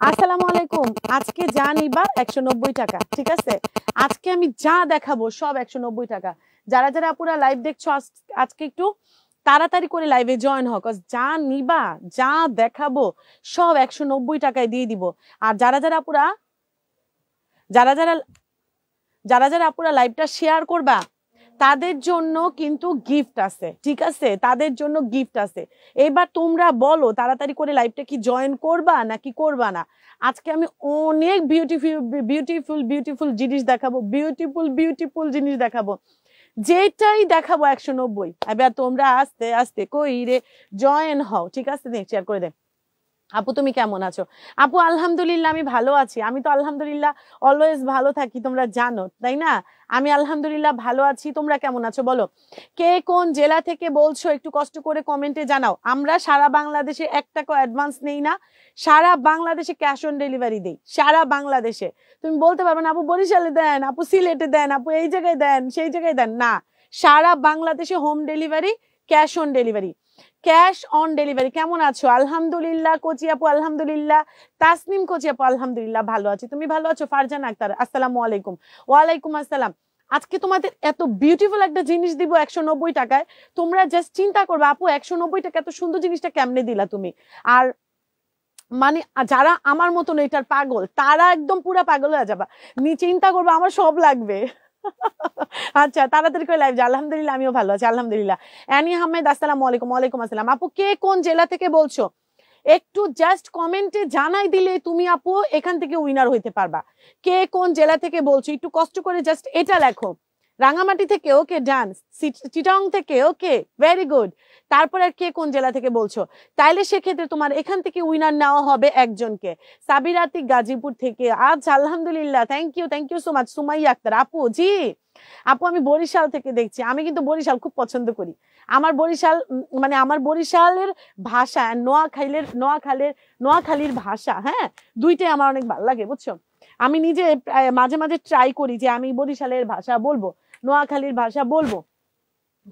আসসালামু আলাইকুম। আজকে যা নিবা 190 টাকা, ঠিক আছে? আজকে আমি যা দেখাবো সব 190 টাকা। যারা যারা আপুরা লাইভ দেখছো আজকে একটু তাড়াতাড়ি করে লাইভে জয়েন হও, কজ যা নিবা যা দেখাবো সব 190 টাকায় দিয়ে দিব। আর যারা যারা আপুরা যারা যারা যারা যারা আপুরা লাইভটা শেয়ার করবা তাদের জন্য কিন্তু গিফট আছে, ঠিক আছে? তাদের জন্য গিফট আছে। এবার তোমরা বলো তাড়াতাড়ি করে লাইভটা কি জয়েন করবা নাকি করবা না। আজকে আমি অনেক বিউটিফুল বিউটিফুল বিউটিফুল জিনিস দেখাবো, বিউটিফুল বিউটিফুল জিনিস দেখাবো, যেটাই দেখাবো 190। এবার তোমরা আস্তে আস্তে কই রে জয়েন হও, ঠিক আছে? শেয়ার করে দে। আপু তুমি কেমন আছো? আপু আলহামদুলিল্লাহ আমি ভালো আছি। আমি তো আলহামদুলিল্লাহ অলওয়েজ ভালো থাকি, তোমরা জানো তাই না? আমি আলহামদুলিল্লাহ ভালো আছি। তোমরা কেমন আছো বলো। কে কোন জেলা থেকে বলছো একটু কষ্ট করে কমেন্টে জানাও। আমরা সারা বাংলাদেশে 1 টাকা অ্যাডভান্স নেই না, সারা বাংলাদেশে ক্যাশ অন ডেলিভারি দেই, সারা বাংলাদেশে। তুমি বলতে পারবে না আপু বরিশালে দেন, আপু সিলেটে দেন, আপু এই জায়গায় দেন সেই জায়গায় দেন, না, সারা বাংলাদেশে home delivery, cash on delivery, cash on delivery. কেমন আছো? আলহামদুলিল্লাহ কোচি আপু আলহামদুলিল্লাহ, তাসনিম কোচি আপু আলহামদুলিল্লাহ ভালো আছি। তুমি ভালো আছো? ফারজান আক্তার আসসালামু আলাইকুম। ওয়ালাইকুম আসসালাম। আজকে তোমাদের এত বিউটিফুল একটা জিনিস দিব 190 টাকায়। তোমরা জাস্ট চিন্তা করবে আপু 190 টাকা এত সুন্দর জিনিসটা কেমনে দিলা তুমি। আর মানে যারা আমার মতন এটার পাগল তারা একদম পুরা পাগল হয়ে যাবা, চিন্তা করবো আমার সব লাগবে। আচ্ছা তাড়াতাড়ি করে লাইভ যা। আলহামদুলিল্লাহ আমিও ভালো আছি আলহামদুলিল্লাহ। অ্যানি আহমেদ আসসালামু আলাইকুম। ওয়ালাইকুম আসসালাম। আপু কে কোন জেলা থেকে বলছো একটু জাস্ট কমেন্টে জানাই দিলে তুমি আপু এখান থেকে উইনার হইতে পারবা। কে কোন জেলা থেকে বলছো একটু কষ্ট করে জাস্ট এটা লেখো। রাঙামাটি থেকে, ওকে ডান। চিটাং থেকে, ওকে ভেরি গুড। তারপর আর কে কোন জেলা থেকে বলছো, তাইলে সেক্ষেত্রে তোমার এখান থেকে উইনার নেওয়া হবে একজনকে। সাবিরাতি গাজীপুর থেকে, আচ্ছা আলহামদুলিল্লাহ, thank you so much. Sumaiya Akter আপু, জি আপু আমি বরিশাল থেকে দেখছি। আমি কিন্তু বরিশাল খুব পছন্দ করি। আমার বরিশাল মানে আমার বরিশালের ভাষা, নোয়াখালীর ভাষা, হ্যাঁ, দুইটাই আমার অনেক ভালো লাগে বুঝছো। আমি নিজে মাঝে মাঝে ট্রাই করি যে আমি বরিশালের ভাষা বলবো, নোয়াখালীর ভাষা বলবো,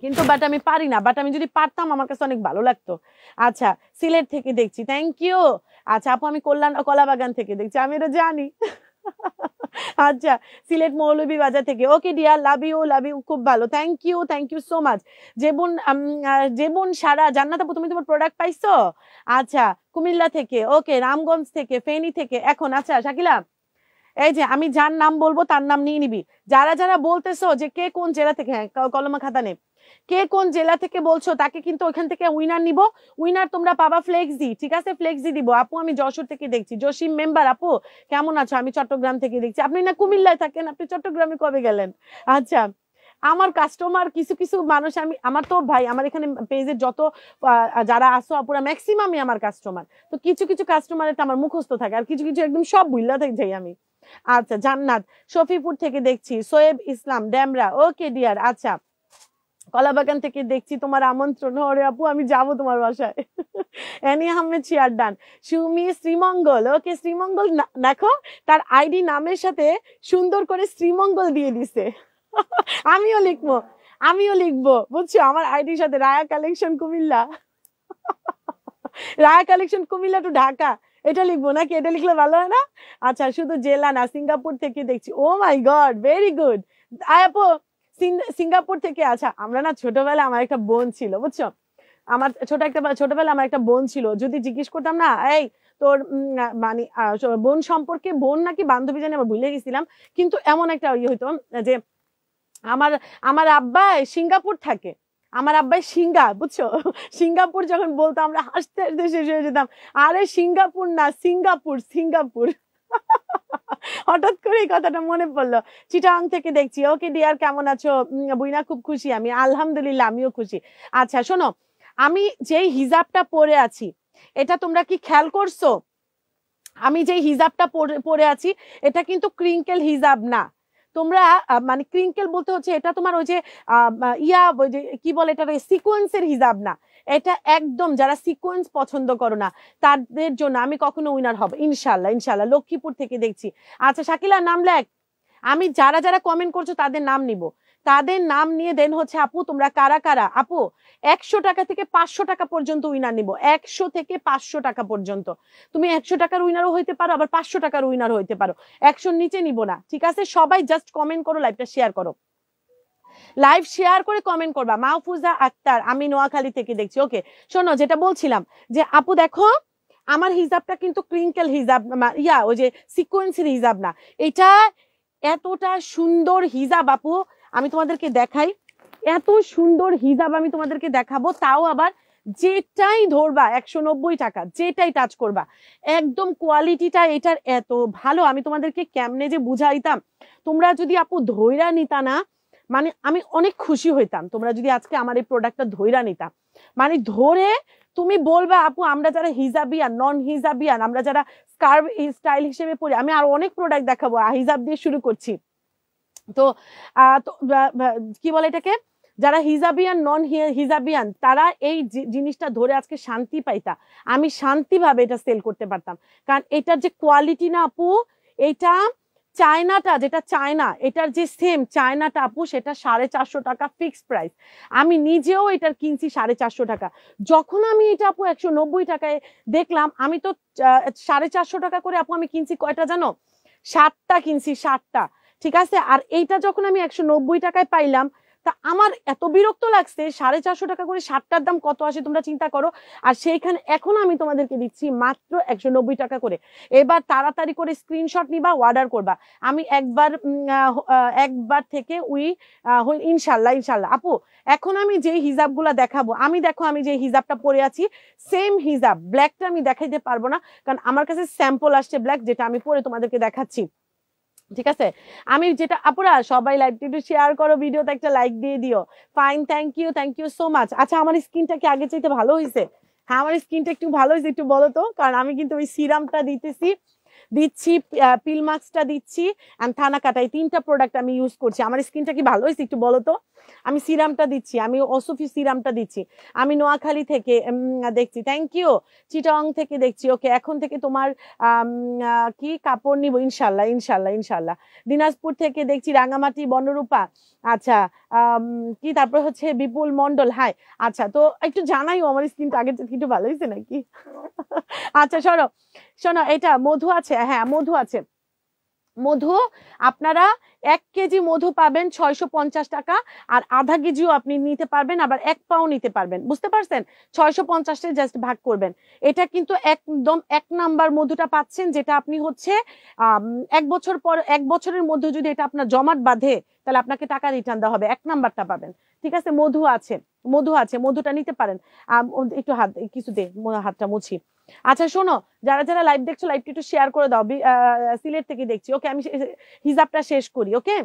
কিন্তু বাট আমি পারি না। বাট আমি যদি পারতাম আমার কাছে অনেক ভালো লাগতো। আচ্ছা সিলেট থেকে দেখছি, থ্যাংক ইউ। আচ্ছা আপু আমি কলাবাগান থেকে দেখছি, আমি এটা জানি। আচ্ছা সিলেট মৌলভীবাজার থেকে, ওকে ডিয়ার, লাভ ইউ খুব ভালো, থ্যাংক ইউ সো মাচ। যেবন সারা জান্নাত আপু তুমি তোমার প্রোডাক্ট পাইছো? আচ্ছা কুমিল্লা থেকে, ওকে রামগঞ্জ থেকে, ফেনী থেকে এখন। আচ্ছা শাকিলা এই যে আমি যার নাম বলবো তার নাম নিয়ে নিবি। যারা যারা বলতেছো যে কে কোন জেলা থেকে, হ্যাঁ কলমা খাতা নে, কে কোন জেলা থেকে বলছো তাকে কিন্তু ওইখান থেকে উইনার নিব। উইনার তোমরা পাবা ফ্লেক্সি, ঠিক আছে? ফ্লেক্সি দিব। আপু আমি যশোর থেকে দেখছি, জসিম মেম্বার আপু কেমন আছো? আমি চট্টগ্রাম থেকে দেখছি। আপনি না কুমিল্লায় থাকেন, আপনি চট্টগ্রামে কবে গেলেন? আচ্ছা আমার কাস্টমার কিছু কিছু মানুষ, আমি আমার তো ভাই আমার এখানে পেজের যত যারা আসো আপুরা ম্যাক্সিমামই আমার কাস্টমার, তো কিছু কিছু কাস্টমারের আমার মুখস্থ থাকে আর কিছু কিছু একদম সব ভুল্লা থেকে যাই আমি। আচ্ছা জান্নাত শফিপুর থেকে দেখছি, সোয়েব ইসলাম ড্যামরা, ওকে ডিয়ার। আচ্ছা কলাবাগান থেকে দেখছি, তোমার আমন্ত্রণ। ওরে আপু আমি যাবো তোমার বাসায়। এনি আহমেদ শিয়ার ডান। সুমি শ্রীমঙ্গল, ওকে শ্রীমঙ্গল, দেখো তার আইডি নামের সাথে সুন্দর করে শ্রীমঙ্গল দিয়ে দিছে। আমিও লিখবো বুঝছো, আমার আইডির সাথে Raya collection Comilla, Raya collection Comilla to Dhaka, এটা লিখবো নাকি? এটা লিখলে ভালো হয় না? আচ্ছা শুধু জেলা না, সিঙ্গাপুর থেকে দেখছি, ও মাই গড ভেরি গুড। আপু সিঙ্গাপুর থেকে। আচ্ছা আমরা না ছোটবেলা আমার একটা বোন ছিল বুঝছো, আমার ছোটবেলা আমার একটা বোন ছিল, যদি জিজ্ঞেস করতাম না এই তোর মানে বোন সম্পর্কে, বোন নাকি বান্ধবী জানি আমার ভুলে গেছিলাম, কিন্তু এমন একটা ইয়ে হইতো যে আমার আমার আব্বাই সিঙ্গাপুর থাকে, আমার আব্বাই বুঝছো, সিঙ্গাপুর যখন বলতো আমরা হাসতে হাসতে শেষ হয়ে যেতাম। আরে সিঙ্গাপুর না, সিঙ্গাপুর। হঠাৎ করে এই কথাটা মনে পড়লো। চিটাং থেকে দেখছি, ওকে ডিয়ার কেমন আছো? বুইনা খুব খুশি আমি, আলহামদুলিল্লাহ আমিও খুশি। আচ্ছা শোনো, আমি যেই হিজাবটা পরে আছি এটা তোমরা কি খেয়াল করছো? আমি যেই হিজাবটা পরে আছি এটা কিন্তু ক্রিঙ্কেল হিজাব না। তোমরা মানে ক্রিঙ্কেল বলতে হচ্ছে এটা তোমার ওই যে ওই যে কি বলে এটা, সিকোয়েন্সের হিজাব না। এটা একদম যারা সিকোয়েন্স পছন্দ করো না তাদের জন্য আমি কখনো উইনার হব ইনশাল্লাহ ইনশাল্লাহ। লক্ষ্মীপুর থেকে দেখছি। আচ্ছা শাকিলা নাম লেখ, আমি যারা যারা কমেন্ট করছো তাদের নাম নিব, তাদের নাম নিয়ে দেন হচ্ছে আপু তোমরা কারা কারা, আপু 100 টাকা থেকে 500 টাকা পর্যন্ত উইনার নিব, 100 থেকে 500 টাকা পর্যন্ত। তুমি 100 টাকার উইনারও হইতে পারো, আবার 500 টাকার উইনার হইতে পারো, 100 নিচে নিব না, ঠিক আছে? সবাই জাস্ট কমেন্ট করো, লাইভটা শেয়ার করো, লাইভ শেয়ার করে কমেন্ট করবা। মাহফুজা আক্তার, আমি নোয়াখালী থেকে দেখছি। ওকে, শোনো যেটা বলছিলাম যে আপু দেখো আমার হিজাবটা কিন্তু ক্রিঙ্কেল হিজাব, ওই যে সিকোয়েন্সের হিজাব না, এটা এতটা সুন্দর হিজাব আপু, আমি তোমাদেরকে দেখাই, এত সুন্দর হিজাব আমি তোমাদেরকে দেখাবো, তাও আবার যেটাই ধরবা 190 টাকা, যেটাই টাচ করবা একদম কোয়ালিটিটা এটার এত ভালো, আমি তোমাদেরকে কেমনে যে বুঝাইতাম, তোমরা যদি আপু ধৈরা নিতা না, মানে আমি অনেক খুশি হইতাম তোমরা যদি আজকে আমার এই প্রোডাক্টটা ধৈরা নিতা, মানে ধরে তুমি বলবা আপু আমরা যারা হিজাবিয়ান, নন হিজাবিয়ান, আমরা যারা স্কার্ফ স্টাইল হিসেবে পরি, আমি আর অনেক প্রোডাক্ট দেখাবো, হিজাব দিয়ে শুরু করছি। তো কি বলে এটাকে, যারা হিজাবিয়ান নন হিজাবিয়ান তারা এই জিনিসটা ধরে আজকে শান্তি পাইতা, আমি শান্তিভাবে এটা সেল করতে পারতাম, কারণ এটার যে কোয়ালিটি না আপু, এটা চায়নাটা যেটা চায়না, এটার যে সেম চায়নাটা আপু, সেটা 450 টাকা ফিক্সড প্রাইস, আমি নিজেও এটার কিনছি 450 টাকা। যখন আমি এটা আপু 190 টাকায় দেখলাম, আমি তো 450 টাকা করে আপু আমি কিনছি কয়টা জানো, 7টা কিনছি, 7টা, ঠিক আছে? আর এইটা যখন আমি 190 টাকায় পাইলাম, তা আমার এত বিরক্ত লাগছে, 450 টাকা করে 7টার দাম কত আসে তোমরা চিন্তা করো, আর সেইখানে এখন আমি তোমাদেরকে দিচ্ছি মাত্র 190 টাকা করে। এবার তাড়াতাড়ি করে স্ক্রিনশট নিবা, অর্ডার করবা, আমি একবার থেকে ইনশাল্লাহ ইনশাল্লাহ। আপু এখন আমি যে হিজাবগুলা দেখাবো, আমি দেখো আমি যে হিজাবটা পরে আছি সেম হিজাব, ব্ল্যাকটা আমি দেখাইতে পারবো না, কারণ আমার কাছে স্যাম্পল আসছে ব্ল্যাক, যেটা আমি পরে তোমাদেরকে দেখাচ্ছি, ঠিক আছে? আমি যেটা আপুরা সবাই লাইভটা একটু শেয়ার করো, ভিডিওতে একটা লাইক দিয়ে দিও। Fine, thank you so much. আচ্ছা আমার স্কিনটা কি আগে চাইতে ভালো হয়েছে? হ্যাঁ আমার স্কিনটা একটু ভালো হয়েছে, একটু বলো তো, কারণ আমি কিন্তু ওই সিরামটা দিচ্ছি, পিল মাস্কটা দিচ্ছি, এন্ড থানা কাটাই, 3টা প্রোডাক্ট আমি ইউজ করছি। আমার স্কিনটা কি ভালো হয়েছে একটু বলো তো? আমি সিরামটা দিচ্ছি, আমি ওসফি সিরামটা দিচ্ছি, আমি নোয়াখালী থেকে দেখছি, থ্যাংক ইউ, চিটাং থেকে দেখছি। ওকে, এখন থেকে তোমার কি কাপড় নিব ইনশাল্লাহ ইনশাল্লাহ ইনশাল্লাহ। দিনাজপুর থেকে দেখছি, রাঙামাটি বনরূপা, আচ্ছা কি তারপর হচ্ছে বিপুল মন্ডল, হাই, আচ্ছা তো একটু জানাইও আমার স্কিনটা আগের থেকে একটু ভালো হয়েছে নাকি। আচ্ছা শোনো এটা মধু আছে, হ্যাঁ মধু আছে, মধু আপনারা 1 কেজি মধু পাবেন 650 টাকা, আর আধা কেজিও আপনি নিতে পারবেন, আবার 1 পাও নিতে পারবেন, বুঝতে পারছেন? 650 জাস্ট ভাগ করবেন। এটা কিন্তু একদম 1 নাম্বার মধুটা পাচ্ছেন, যেটা আপনি হচ্ছে 1 বছর পর 1 বছরের মধ্যে যদি এটা আপনার জমাট বাঁধে, তাহলে আপনাকে টাকা রিটার্ন দেওয়া হবে, 1 নাম্বারটা পাবেন, ঠিক আছে? মধু আছে, মধুটা নিতে পারেন। একটু কিছু দে, হাতটা মুছি। আচ্ছা শোনো, যারা লাইভ দেখছো লাইভটা একটু শেয়ার করে দাও, সিলেট থেকে দেখছি। ওকে, আমি হিসাবটা শেষ করি। ওকে,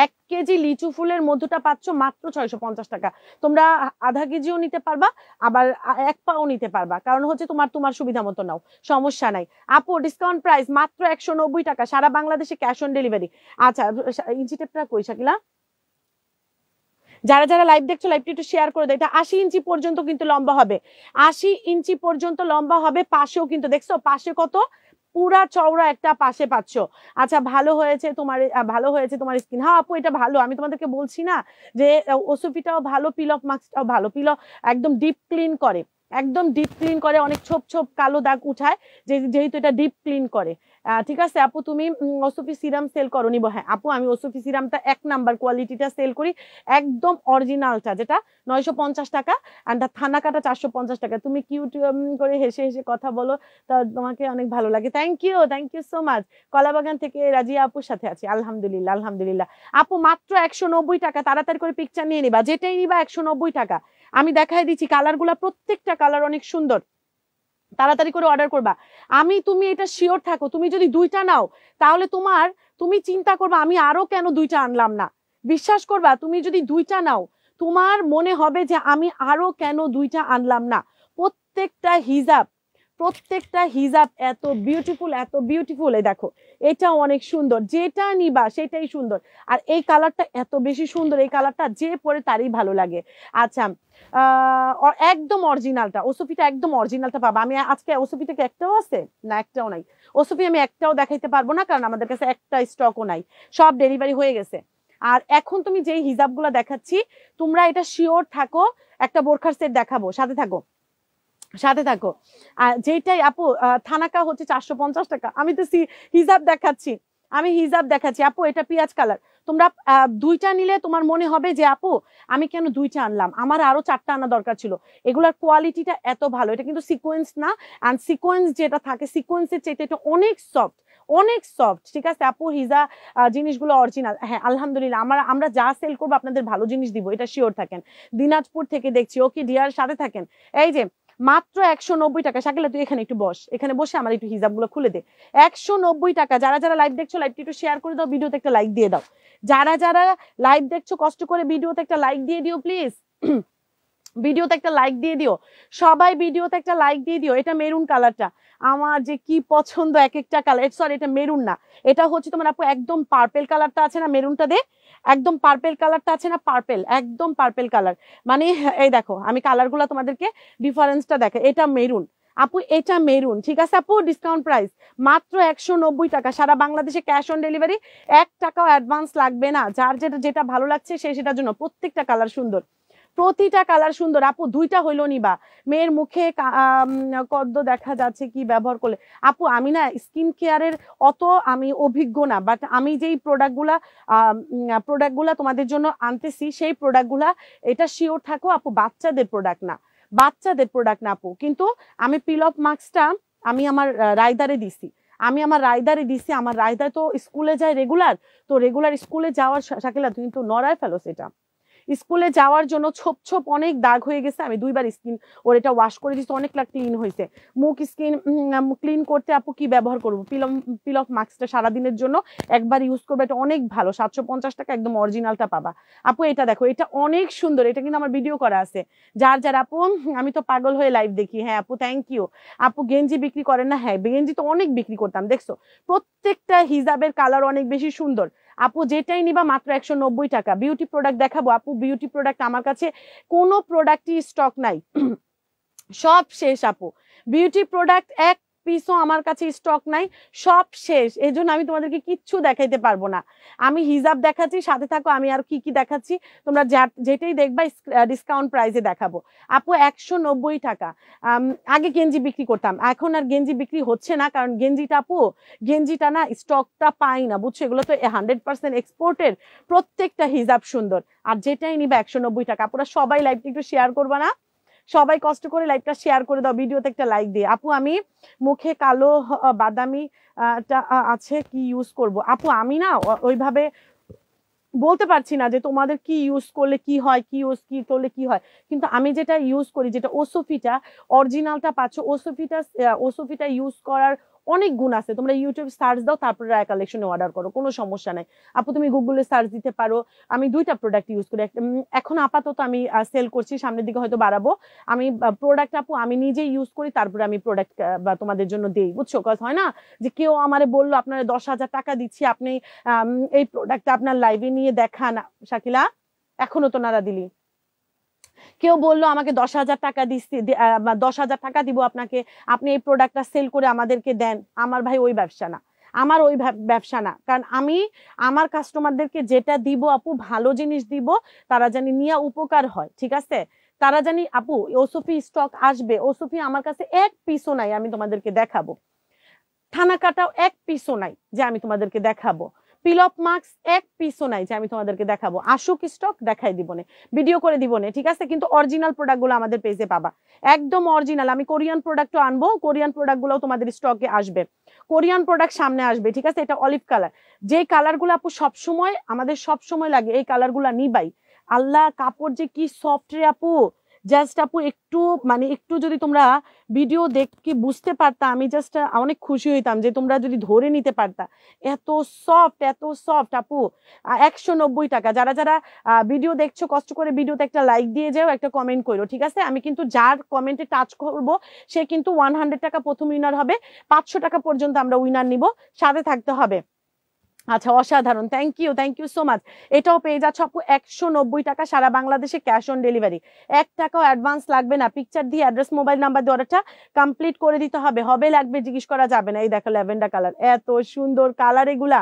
1 কেজি লিচু ফুলের মধুটা পাচ্ছ মাত্র 650 টাকা, তোমরা আধা কেজিও নিতে পারবা, আবার 1 পাও নিতে পারবা, কারণ হচ্ছে তোমার সুবিধা মতো নাও, সমস্যা নাই। আপু ডিসকাউন্ট প্রাইস মাত্র 190 টাকা, সারা বাংলাদেশে ক্যাশ অন ডেলিভারি। আচ্ছা ইঞ্চি টেপটা কই শাকিলা? যারা লাইভ দেখছো লাইভটি একটু শেয়ার করে দাও। এটা 80 ইঞ্চি পর্যন্ত কিন্তু লম্বা হবে, 80 ইঞ্চি পর্যন্ত লম্বা হবে, পাশেও কিন্তু দেখছো পাশে কত পুরা চওড়া একটা পাশে পাচ্ছ। আচ্ছা ভালো হয়েছে তোমার স্কিন। হ্যাঁ আপু এটা ভালো, আমি তোমাদেরকে বলছি না যে ওসুফিটাও ভালো, পিল অফ মাস্কটাও ভালো, পিল একদম ডিপ ক্লিন করে, অনেক ছোপ কালো দাগ উঠায়, যেহেতু এটা ডিপ ক্লিন করে। ঠিক আছে আপু, তুমি ওসুফি সিরাম সেল করো নিব? হ্যাঁ আপু আমি ওসুফি সিরামটা 1 নাম্বার কোয়ালিটিটা সেল করি, একদম অরিজিনালটা, যেটা 950 টাকা, আর থানা কাটা 450 টাকা। তুমি কিউট করে হেসে কথা বলো, তা তোমাকে অনেক ভালো লাগে। Thank you so much. Kalabagan থেকে রাজিয়া আপুর সাথে আছি, আলহামদুলিল্লাহ। আপু মাত্র 190 টাকা, তাড়াতাড়ি করে পিকচার নিয়ে নিবা, যেটাই নিবা 190 টাকা। আমি দেখাই দিচ্ছি কালারগুলা, প্রত্যেকটা কালার অনেক সুন্দর, তাড়াতাড়ি করে অর্ডার করবা। তুমি এটা শিওর থাকো, তুমি যদি 2টা নাও তাহলে তুমি চিন্তা করবা আমি আরো কেন 2টা আনলাম না। বিশ্বাস করবা, তুমি যদি 2টা নাও তোমার মনে হবে যে আমি আরো কেন 2টা আনলাম না। প্রত্যেকটা হিজাব এত বিউটিফুল, এই দেখো এটাও অনেক সুন্দর, যেটা নিবা সেটাই সুন্দর, আর এই কালারটা এত বেশি সুন্দর, এই কালারটা যে পরে তারই ভালো লাগে। আচ্ছা একদম অরিজিনালটা, ওসুফিটা একদম অরিজিনালটা পাবা। আমি আজকে ওসুফি থেকে একটাও আছে না, একটাও নাই। ওসুফি আমি একটাও দেখাইতে পারবো না, কারণ আমাদের কাছে একটা স্টকও নাই, সব ডেলিভারি হয়ে গেছে। আর এখন তুমি যেই হিজাবগুলো দেখাচ্ছি তোমরা এটা শিওর থাকো, একটা বোরখার সেট দেখাবো, সাথে থাকো সাথে থাকো। আর যেটাই আপু থানাকা হচ্ছে 450 টাকা, আমি তো হিজাব দেখাচ্ছি, আমি হিজাব দেখাচ্ছি আপু, এটা পেঁয়াজ কালার। তোমরা দুইটা নিলে তোমার মনে হবে যে আপু আমি কেন দুইটা আনলাম, আমার আরো 4টা আনা দরকার ছিল। এগুলার কোয়ালিটিটা এত ভালো, এটা কিন্তু সিকোয়েন্স না, অ্যান্ড সিকোয়েন্স যেটা থাকে সিকোয়েন্সের চাইতে এটা অনেক সফট, অনেক সফট। ঠিক আছে আপু, হিজা জিনিসগুলো অরিজিনাল। হ্যাঁ আলহামদুলিল্লাহ, আমরা যা সেল করবো আপনাদের ভালো জিনিস দিব, এটা শিওর থাকেন। দিনাজপুর থেকে দেখছি, ওকে ডিয়ার সাথে থাকেন। এই যে মাত্র 190 টাকা। শাকিলা তুই এখানে একটু বস, এখানে বসে আমার একটু হিজাব গুলো খুলে দে। 190 টাকা। যারা যারা লাইভ দেখছো লাইভটি একটু শেয়ার করে দাও, ভিডিওতে একটা লাইক দিয়ে দাও। যারা যারা লাইভ দেখছো কষ্ট করে ভিডিওতে একটা লাইক দিয়ে দিও প্লিজ। ভিডিওতে একটা লাইক দিয়ে দিও সবাই, ভিডিওতে একটা লাইক দিয়ে দিও। এটা মেরুন কালারটা আমার যে কি পছন্দ, এক একটা কালার। সরি এটা মেরুন না, এটা হচ্ছে তোমার আপু একদম পার্পেল কালারটা আছে না, মেরুনটা দে, একদম পার্পেল কালারটা আছে না, পার্পেল, একদম পার্পেল কালার। মানে এই দেখো আমি কালারগুলো তোমাদেরকে ডিফারেন্সটা দেখে, এটা মেরুন আপু, এটা মেরুন। ঠিক আছে আপু, ডিসকাউন্ট প্রাইস মাত্র 190 টাকা, সারা বাংলাদেশে ক্যাশ অন ডেলিভারি, 1 টাকাও অ্যাডভান্স লাগবে না। যার যেটা যেটা ভালো লাগছে সে সেটার জন্য। প্রত্যেকটা কালার সুন্দর, প্রতিটা কালার সুন্দর আপু। দুইটা হইলো নিবা, মেয়ের মুখে কদ্দ দেখা যাচ্ছে কি ব্যবহার করলে। আপু আমি না স্কিন কেয়ারের অত আমি অভিজ্ঞ না, বাট আমি যেই প্রোডাক্টগুলা তোমাদের জন্য আনতেছি সেই প্রোডাক্টগুলা, এটা শিওর থাকো আপু বাচ্চাদের প্রোডাক্ট না, বাচ্চাদের প্রোডাক্ট না আপু। কিন্তু আমি পিল অফ মাস্কটা আমি আমার রাইদারে দিছি, আমি আমার রাইদারে দিছি। আমার রাইদা তো স্কুলে যায় রেগুলার, তো রেগুলার স্কুলে যাওয়ার শাকিলা তুমি তো নড়ায় ফেলো সেটা, স্কুলে যাওয়ার জন্য ছোপ ছোপ অনেক দাগ হয়ে গেছে। আমি 2বার স্কিন ওর এটা ওয়াশ করে দিচ্ছি, অনেকটা ক্লিন হয়েছে। মুখ স্কিন ক্লিন করতে আপু কি ব্যবহার করবো, পিল অফ মাস্কটা সারাদিনের জন্য একবার ইউজ করবে, এটা অনেক ভালো। 750 টাকা, একদম অরিজিনালটা পাবা আপু। এটা দেখো, এটা অনেক সুন্দর, এটা কিন্তু আমার ভিডিও করা আছে। যার যার আপু, আমি তো পাগল হয়ে লাইভ দেখি। হ্যাঁ আপু থ্যাংক ইউ। আপু গেঞ্জি বিক্রি করেন না? হ্যাঁ গেঞ্জি তো অনেক বিক্রি করতাম, দেখছো প্রত্যেকটা হিজাবের কালার অনেক বেশি সুন্দর আপু। যেটাই নিবা মাত্র 190 টাকা। বিউটি প্রোডাক্ট দেখাবো আপু, বিউটি প্রোডাক্ট আমার কাছে কোনো প্রোডাক্টই স্টক নাই, সব শেষ আপু। বিউটি প্রোডাক্ট এক পিসও আমার কাছে স্টক নাই, সব শেষ। এই জন্য আমি তোমাদেরকে কিচ্ছু দেখাইতে পারবো না। আমি হিজাব দেখাচ্ছি, সাথে থাকো আমি আর কি কি দেখাচ্ছি তোমরা যেটাই দেখবা ডিসকাউন্ট প্রাইসে দেখাবো আপু। 190 টাকা। আগে গেঞ্জি বিক্রি করতাম, এখন আর গেঞ্জি বিক্রি হচ্ছে না, কারণ গেঞ্জিটা আপু, গেঞ্জিটা না স্টকটা পাই না বুঝছো, এগুলো তো 100% এক্সপোর্টের। প্রত্যেকটা হিজাব সুন্দর, আর যেটাই নিবা 190 টাকা। আপুরা সবাই লাইভটা একটু শেয়ার করবা না, সবাই কষ্ট করে লাইভটা শেয়ার করে দাও, ভিডিওতে একটা লাইক দিয়ে। আপু আমি মুখে কালো বাদামি আছে, কি ইউজ করব আপু? আমি না ওইভাবে বলতে পারছি না যে তোমাদের কি ইউজ করলে কি হয়, কি ইউজ কি করলে কি হয়, কিন্তু আমি যেটা ইউজ করি, যেটা ওসোফিটা অরিজিনালটা পাচ্ছ, ওসোফিটা ইউজ করার অনেক গুণ আছে। তোমরা ইউটিউব সার্চ দাও, তারপরে রায়া কালেকশনে অর্ডার করো, কোনো সমস্যা নাই আপু। তুমি গুগলে সার্চ দিতে পারো। আমি 2টা প্রোডাক্ট ইউজ করি, এখন আপাতত আমি সেল করছি, সামনের দিকে হয়তো বাড়াবো। আমি প্রোডাক্ট আপু আমি নিজেই ইউজ করি, তারপরে আমি প্রোডাক্ট তোমাদের জন্য দেই বুঝছো। কজ হয় না যে কেউ আমারে বললো আপনারা 10,000 টাকা দিচ্ছি, আপনি এই প্রোডাক্টটা আপনার লাইভে নিয়ে দেখান। শাকিলা এখনো তো নাড়া দিলি। কেউ বললো আমাকে 10,000 টাকা দিচ্ছি, 10,000 টাকা দিব আপনাকে, আপনি এই প্রোডাক্টটা সেল করে আমাদেরকে দেন। আমার ভাই ওই ব্যবসা না, আমার ওই ব্যবসা না। কারণ আমি আমার কাস্টমারদেরকে যেটা দিব আপু, ভালো জিনিস দিব, তারা জানি নিয়ে উপকার হয়। ঠিক আছে, তারা জানি আপু ওসোফি স্টক আসবে। ওসোফি আমার কাছে এক পিসও নাই, আমি তোমাদেরকে দেখাবো। থানা কাটাও এক পিসও নাই যে আমি তোমাদেরকে দেখাবো। পিল অফ মাস্ক এক পিসও নাই যে আমি তোমাদেরকে দেখাবো। আশুক স্টক দেখাই দিব না, ভিডিও করে দিব না, ঠিক আছে। কিন্তু অরিজিনাল প্রোডাক্টগুলো আমাদের পেজে পাবা, একদম অরিজিনাল। আমি কোরিয়ান প্রোডাক্টও আনবো, কোরিয়ান প্রোডাক্টগুলোও তোমাদের স্টকে আসবে, কোরিয়ান প্রোডাক্ট সামনে আসবে। ঠিক আছে, এটা অলিভ কালার, যে কালারগুলো আপু সবসময় আমাদের সবসময় লাগে, এই কালারগুলো নিবাই। আল্লাহ কাপড় যে কি সফট রে আপু, জাস্ট আপু একটু মানে একটু যদি তোমরা ভিডিও দেখে বুঝতে পারতা, আমি জাস্ট অনেক খুশি হইতাম যে তোমরা যদি ধরে নিতে পারতা। এত সফট, এত সফট আপু। 190 টাকা। যারা যারা ভিডিও দেখছো কষ্ট করে ভিডিওতে একটা লাইক দিয়ে যাও, একটা কমেন্ট করো, ঠিক আছে। আমি কিন্তু যার কমেন্টে টাচ করব সে কিন্তু 100 টাকা প্রথম উইনার হবে, 500 টাকা পর্যন্ত আমরা উইনার নিব, সাথে থাকতে হবে। আচ্ছা অসাধারণ, থ্যাংক ইউ সো মাচ। এটাও পেয়ে যাচ্ছ আপু 190 টাকা, সারা বাংলাদেশে ক্যাশ অন ডেলিভারি, 1 টাকাও অ্যাডভান্স লাগবে না। পিকচার দিয়ে অ্যাড্রেস মোবাইল নাম্বার দিয়ে অর্ডারটা কমপ্লিট করে দিতে হবে, হবে লাগবে জিজ্ঞেস করা যাবে না। এই দেখো ল্যাভেন্ডার কালার, এত সুন্দর কালার এগুলা।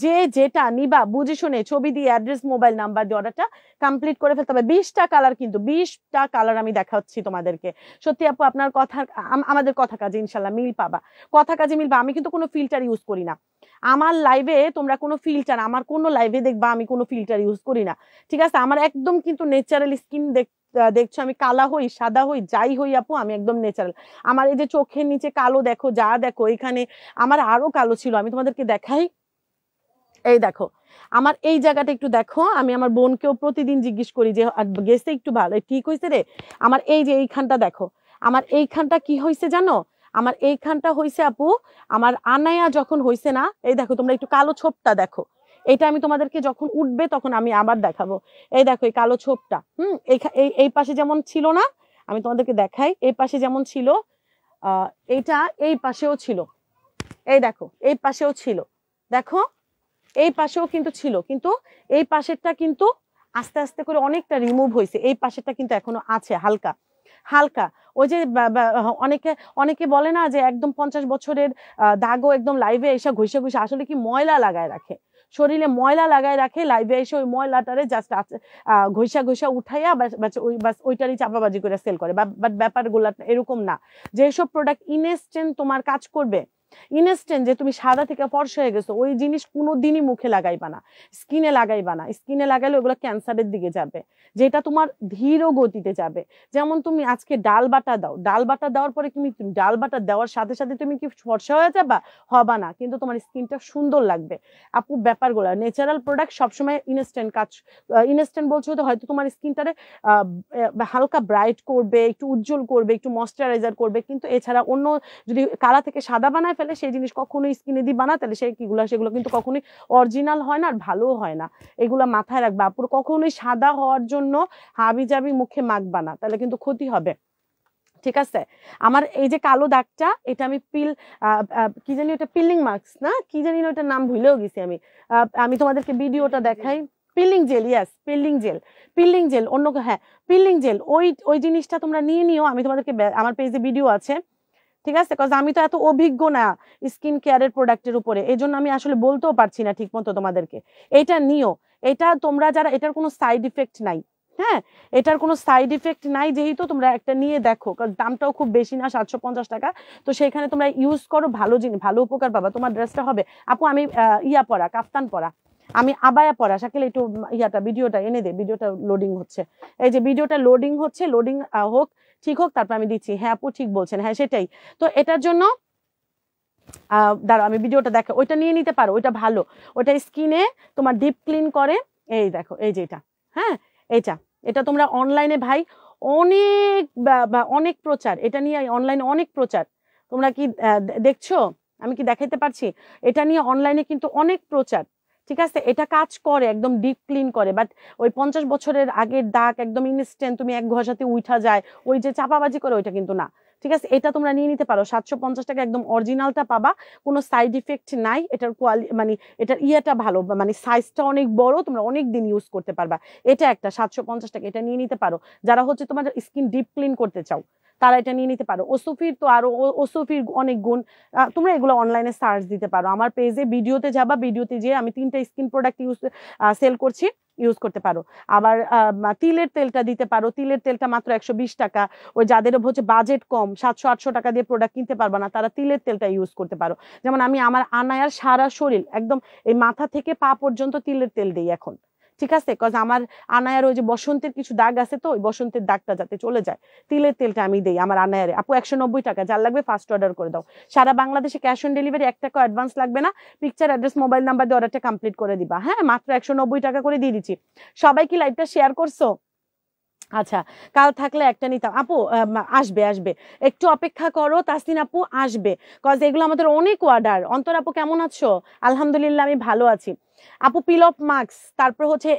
যে যেটা নিবা বুঝে শুনে ছবি দিয়ে অ্যাড্রেস মোবাইল নাম্বার দিয়ে অর্ডারটা কমপ্লিট করে ফেলতে হবে। 20টা কালার, কিন্তু 20টা কালার আমি দেখাচ্ছি তোমাদেরকে। সত্যি আপু আপনার কথা, আমাদের কথা কাজে ইনশাল্লাহ মিল পাবা, কথা কাজে মিলবা। আমি কিন্তু কোনো ফিল্টার ইউজ করি না আমার লাইভে, তোমরা কোনো ফিল্টার, আমার কোনো লাইভে দেখবা আমি কোনো ফিল্টার ইউজ করি না, ঠিক আছে? আমার একদম কিন্তু ন্যাচারাল স্কিন। দেখছো আমি কালা হই সাদা হই যাই হই আপু, আমি একদম ন্যাচারাল। আমার এই যে চোখের নিচে কালো দেখো, যা দেখো এখানে আমার আরো কালো ছিল, আমি তোমাদেরকে দেখাই। এই দেখো আমার এই জায়গাটা একটু দেখো, আমি আমার বোনকেও প্রতিদিন জিজ্ঞেস করি যে গেছে একটু ভালো ঠিক হয়েছে রে। আমার এই যে এইখানটা দেখো, আমার এইখানটা কি হয়েছে জানো? আমার এইখানটা হয়েছে আপু, আমার আনায়া যখন হয়েছে না, এই দেখো তোমরা একটু কালো ছোপটা দেখো, এটা আমি তোমাদেরকে যখন উঠবে তখন আমি আবার দেখাবো। এই দেখো এই কালো ছোপটা, এই পাশে যেমন ছিল না, আমি তোমাদেরকে দেখাই, এই পাশে যেমন ছিল এইটা এই পাশেও ছিল, এই দেখো এই পাশেও ছিল, দেখো এই পাশেও কিন্তু ছিল, কিন্তু এই পাশেরটা কিন্তু আস্তে আস্তে করে অনেকটা রিমুভ হয়েছে, এই পাশেরটা কিন্তু এখনো আছে হালকা হালকা। ওই যে অনেকে অনেকে বলে না যে একদম 50 বছরের দাগও একদম লাইভে এসে ঘষে ঘষে, আসলে কি ময়লা লাগায় রাখে, শরীরে ময়লা লাগায় রাখে, লাইভে এসে ওই ময়লাটারে জাস্ট ঘষা ঘষা উঠাইয়া বাস ওইটারই চাপাবাজি করে সেল করে। বাট ব্যাপারগুলো এরকম না। যেসব প্রোডাক্ট ইনস্ট্যান্ট তোমার কাজ করবে, ইনস্ট্যান্ট যে তুমি সাদা থেকে ফর্সা হয়ে গেছো, ওই জিনিস কোনোদিনই মুখে লাগাইবা না, স্কিনে লাগাইবা না। স্কিনে লাগাইলে ওগুলো ক্যান্সারের দিকে যাবে, যেটা তোমার ধীর গতিতে যাবে। যেমন তুমি আজকে ডাল বাটা দাও, ডাল বাটা দেওয়ার পরে তুমি ডাল বাটা দেওয়ার সাথে সাথে তুমি কি ফর্সা হয়ে যাবা? হবা না, কিন্তু তোমার স্কিনটা সুন্দর লাগবে। আপু ব্যাপারগুলো ন্যাচারাল প্রোডাক্ট সবসময় ইনস্ট্যান্ট কাজ, ইনস্ট্যান্ট বলছো তো হয়তো তোমার স্কিনটারে হালকা ব্রাইট করবে, একটু উজ্জ্বল করবে, একটু ময়শ্চারাইজার করবে, কিন্তু এছাড়া অন্য যদি কালা থেকে সাদা বানায় ফেলে সেই জিনিস কখনোই স্কিনে দিবা না, তাহলে সেগুলো কিন্তু কখনোই অরিজিনাল হয় না আর ভালো হয় না। এগুলা মাথায় রাখবা আপু, কখনোই সাদা হওয়ার জন্য হাবি জাবি মুখে মাখবা না, তাহলে কিন্তু ক্ষতি হবে, ঠিক আছে? আমার এই যে কালো দাগটা, এটা আমি কি জানি ওটা পিলিং মাস্ক না কি জানি না, ওটার নাম ভুলেও গেছি আমি। আমি তোমাদেরকে ভিডিওটা দেখাই। Peeling jail, yes peeling jail, peeling jail অন্য, হ্যাঁ পিলিং জেল, ওই জিনিসটা তোমরা নিয়ে নিও। আমি তোমাদেরকে আমার পেজে ভিডিও আছে, ঠিক আছে? কজ আমি তো এত অভিজ্ঞ না স্কিন কেয়ারের প্রোডাক্টের উপরে, এই জন্য আমি আসলে বলতেও পারছি না ঠিক মতো তোমাদেরকে। এটা নিও, এটা তোমরা যারা, এটার কোনো সাইড ইফেক্ট নাই, হ্যাঁ এটার কোনো সাইড ইফেক্ট নাই, যেহেতু তোমরা একটা নিয়ে দেখো, কারণ দামটাও খুব বেশি না, 750 টাকা। তো সেইখানে তোমরা ইউজ করো, ভালো জিনিস, ভালো উপকার পাবা, তোমার ড্রেসটা হবে। আপু আমি ইয়া পরা, কাফতান পরা, আমি আবায়া পরা, শাকিল একটু ভিডিওটা এনে দে, ভিডিওটা লোডিং হচ্ছে, এই যে ভিডিওটা লোডিং হচ্ছে, লোডিং হোক, ঠিক হোক, তারপর আমি দিচ্ছি। হ্যাঁ আপু ঠিক বলছেন, হ্যাঁ সেটাই। তো এটার জন্য দাঁড়াও আমি ভিডিওটা দেখো, ওইটা নিয়ে নিতে পারো, ওইটা ভালো, ওইটা স্কিনে তোমার ডিপ ক্লিন করে। এই দেখো এই যে এটা, হ্যাঁ এটা তোমরা অনলাইনে ভাই অনেক অনেক প্রচার, এটা নিয়ে অনলাইনে অনেক প্রচার, তোমরা কি দেখছো? আমি কি দেখাইতে পারছি? এটা নিয়ে অনলাইনে কিন্তু অনেক প্রচার, ঠিক আছে? এটা কাজ করে, একদম ডিপ ক্লিন করে। বাট ওই 50 বছরের আগের দাগ একদম ইনস্ট্যান্ট তুমি এক ঘষাতে উঠা যায়, ওই যে চাপাবাজি করে, ওইটা কিন্তু না, ঠিক আছে? এটা তোমরা নিয়ে নিতে পারো, 750 টাকা একদম অরিজিনালটা পাবা, কোনো সাইড ইফেক্ট নাই। এটার মানে এটার ইয়েটা ভালো, মানে সাইজটা অনেক বড়, তোমরা অনেক দিন ইউজ করতে পারবা। এটা একটা 750 টাকা, এটা নিয়ে নিতে পারো। যারা হচ্ছে তোমার স্কিন ডিপ ক্লিন করতে চাও তারা এটা নিয়ে নিতে পারো। ওসুফির তো আরো, ওসুফির অনেক গুণ, তোমরা এগুলো অনলাইনে সার্চ দিতে পারো। আমার পেজে ভিডিওতে যাবা, ভিডিওতে যেয়ে আমি 3টা স্কিন প্রোডাক্ট সেল করছি, ইউজ করতে পারো। আবার তিলের তেলটা দিতে পারো, তিলের তেলটা মাত্র 120 টাকা। ওই যাদের হচ্ছে বাজেট কম, 700-800 টাকা দিয়ে প্রোডাক্ট কিনতে পারবা না, তারা তিলের তেলটা ইউজ করতে পারো। যেমন আমি আমার আনায়ার সারা শরীর একদম এই মাথা থেকে পা পর্যন্ত তিলের তেল দিই এখন, ঠিক আছে? কজ আমার আনায়ার ওই যে বসন্তের কিছু দাগ আছে, তো ওই বসন্তের দাগটা যাতে চলে যায়, তিলের তেলটা আমি দেই আমার আনায়ারে। আপু 190 টাকা, যার লাগবে ফার্স্ট অর্ডার করে দাও। সারা বাংলাদেশে ক্যাশ অন ডেলিভারি, 1 টাকা অ্যাডভান্স লাগবে না, পিকচার অ্যাড্রেস মোবাইল নাম্বার দিয়ে অর্ডারটা কমপ্লিট করে দিবা। হ্যাঁ মাত্র 190 টাকা করে দিয়ে দিচ্ছি। সবাই কি লাইভটা শেয়ার করছো? আচ্ছা, কাল থাকলে একটা নিতাম। আপু আসবে আসবে, একটু অপেক্ষা করো, তাসনিন আপু আসবে, কজ এগুলো আমাদের অনেক অর্ডার। অন্তর আপু কেমন আছো? আলহামদুলিল্লাহ আমি ভালো আছি। আপু পিল অফ মাস্ক, তারপর হচ্ছে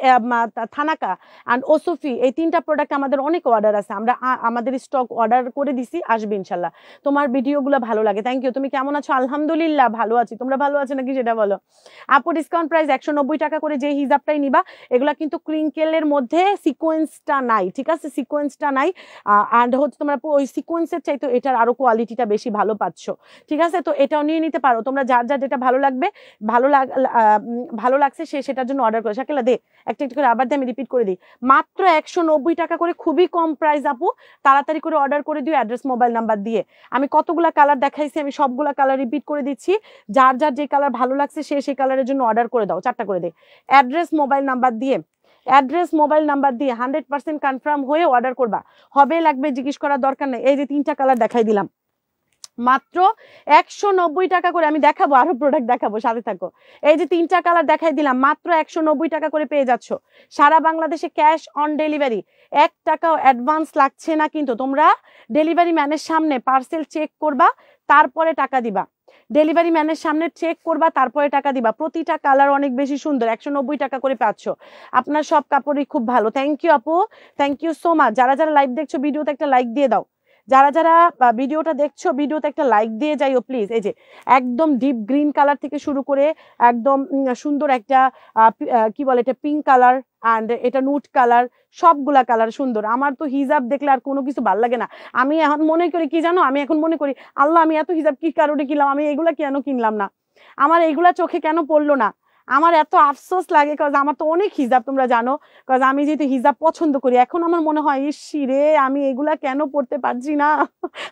থানাকা অ্যান্ড ওসুফি, এই 3টা প্রোডাক্ট আমাদের অনেক অর্ডার আছে, আমরা আমাদের স্টক অর্ডার করে দিছি, আসবে ইনশাল্লাহ। তোমার ভিডিওগুলো ভালো লাগে, থ্যাংক ইউ। তুমি কেমন আছো? আলহামদুলিল্লাহ ভালো আছি, তোমরা ভালো আছো নাকি সেটা বলো। আপু ডিসকাউন্ট প্রাইস 190 টাকা করে, যে হিজাবটাই নিবা। এগুলা কিন্তু ক্রিঙ্কেলের মধ্যে সিকোয়েন্সটা নাই, ঠিক আছে, সিকোয়েন্সটা নাই। অ্যান্ড হচ্ছে তোমরা ওই সিকোয়েন্সের চাইতে এটার আরো কোয়ালিটিটা বেশি ভালো পাচ্ছ, ঠিক আছে। তো এটাও নিয়ে নিতে পারো তোমরা, যার যার যেটা ভালো লাগবে, ভালো লাগছে সে সেটার জন্য অর্ডার করে। শাকিলা দে একটা একটা করে, আবার দিয়ে আমি রিপিট করে দিই, মাত্র 190 টাকা করে, খুবই কম প্রাইস আপু। তাড়াতাড়ি করে অর্ডার করে দিও অ্যাড্রেস মোবাইল নাম্বার দিয়ে। আমি কতগুলা কালার দেখাইছি, আমি সবগুলা কালার রিপিট করে দিচ্ছি। যার যার যে কালার ভালো লাগছে সে সেই কালারের জন্য অর্ডার করে দাও, 4টা করে দে। অ্যাড্রেস মোবাইল নাম্বার দিয়ে, অ্যাড্রেস মোবাইল নাম্বার দিয়ে 100% কনফার্ম হয়ে অর্ডার করবা। হবে লাগবে জিজ্ঞেস করার দরকার নেই। এই যে 3টা কালার দেখাই দিলাম, মাত্র 190 টাকা করে। আমি দেখাবো, আরো প্রোডাক্ট দেখাবো, সাথে থাকো। এই যে 3টা কালার দেখাই দিলাম, মাত্র 190 টাকা করে পেয়ে যাচ্ছ। সারা বাংলাদেশে ক্যাশ অন ডেলিভারি, 1 টাকাও অ্যাডভান্স লাগছে না। কিন্তু তোমরা ডেলিভারি ম্যানের সামনে পার্সেল চেক করবা, তারপরে টাকা দিবা। ডেলিভারি ম্যানের সামনে চেক করবা, তারপরে টাকা দিবা। প্রতিটা কালার অনেক বেশি সুন্দর, 190 টাকা করে পাচ্ছ। আপনার সব কাপড়ই খুব ভালো, থ্যাংক ইউ আপু, থ্যাংক ইউ সো মাচ। যারা যারা লাইভ দেখছো ভিডিওতে একটা লাইক দিয়ে দাও, যারা যারা ভিডিওটা দেখছো ভিডিওতে একটা লাইক দিয়ে যাইও প্লিজ। এই যে একদম ডিপ গ্রিন কালার থেকে শুরু করে একদম সুন্দর একটা কি বলে এটা, পিঙ্ক কালার অ্যান্ড এটা নুট কালার, সবগুলা কালার সুন্দর। আমার তো হিজাব দেখলে আর কোনো কিছু ভাল লাগে না। আমি এখন মনে করি কি জানো, আমি এখন মনে করি আল্লাহ আমি এত হিজাব কি কারণে কিনলাম, আমি এগুলা কেন কিনলাম না, আমার এইগুলা চোখে কেন পড়লো না। আমার এত আফসোস লাগে, কজ আমার তো অনেক হিজাব, তোমরা জানো, কজ আমি যেহেতু হিজাব পছন্দ করি। এখন আমার মনে হয় ইসি রে, আমি এগুলা কেন পড়তে পারছি না।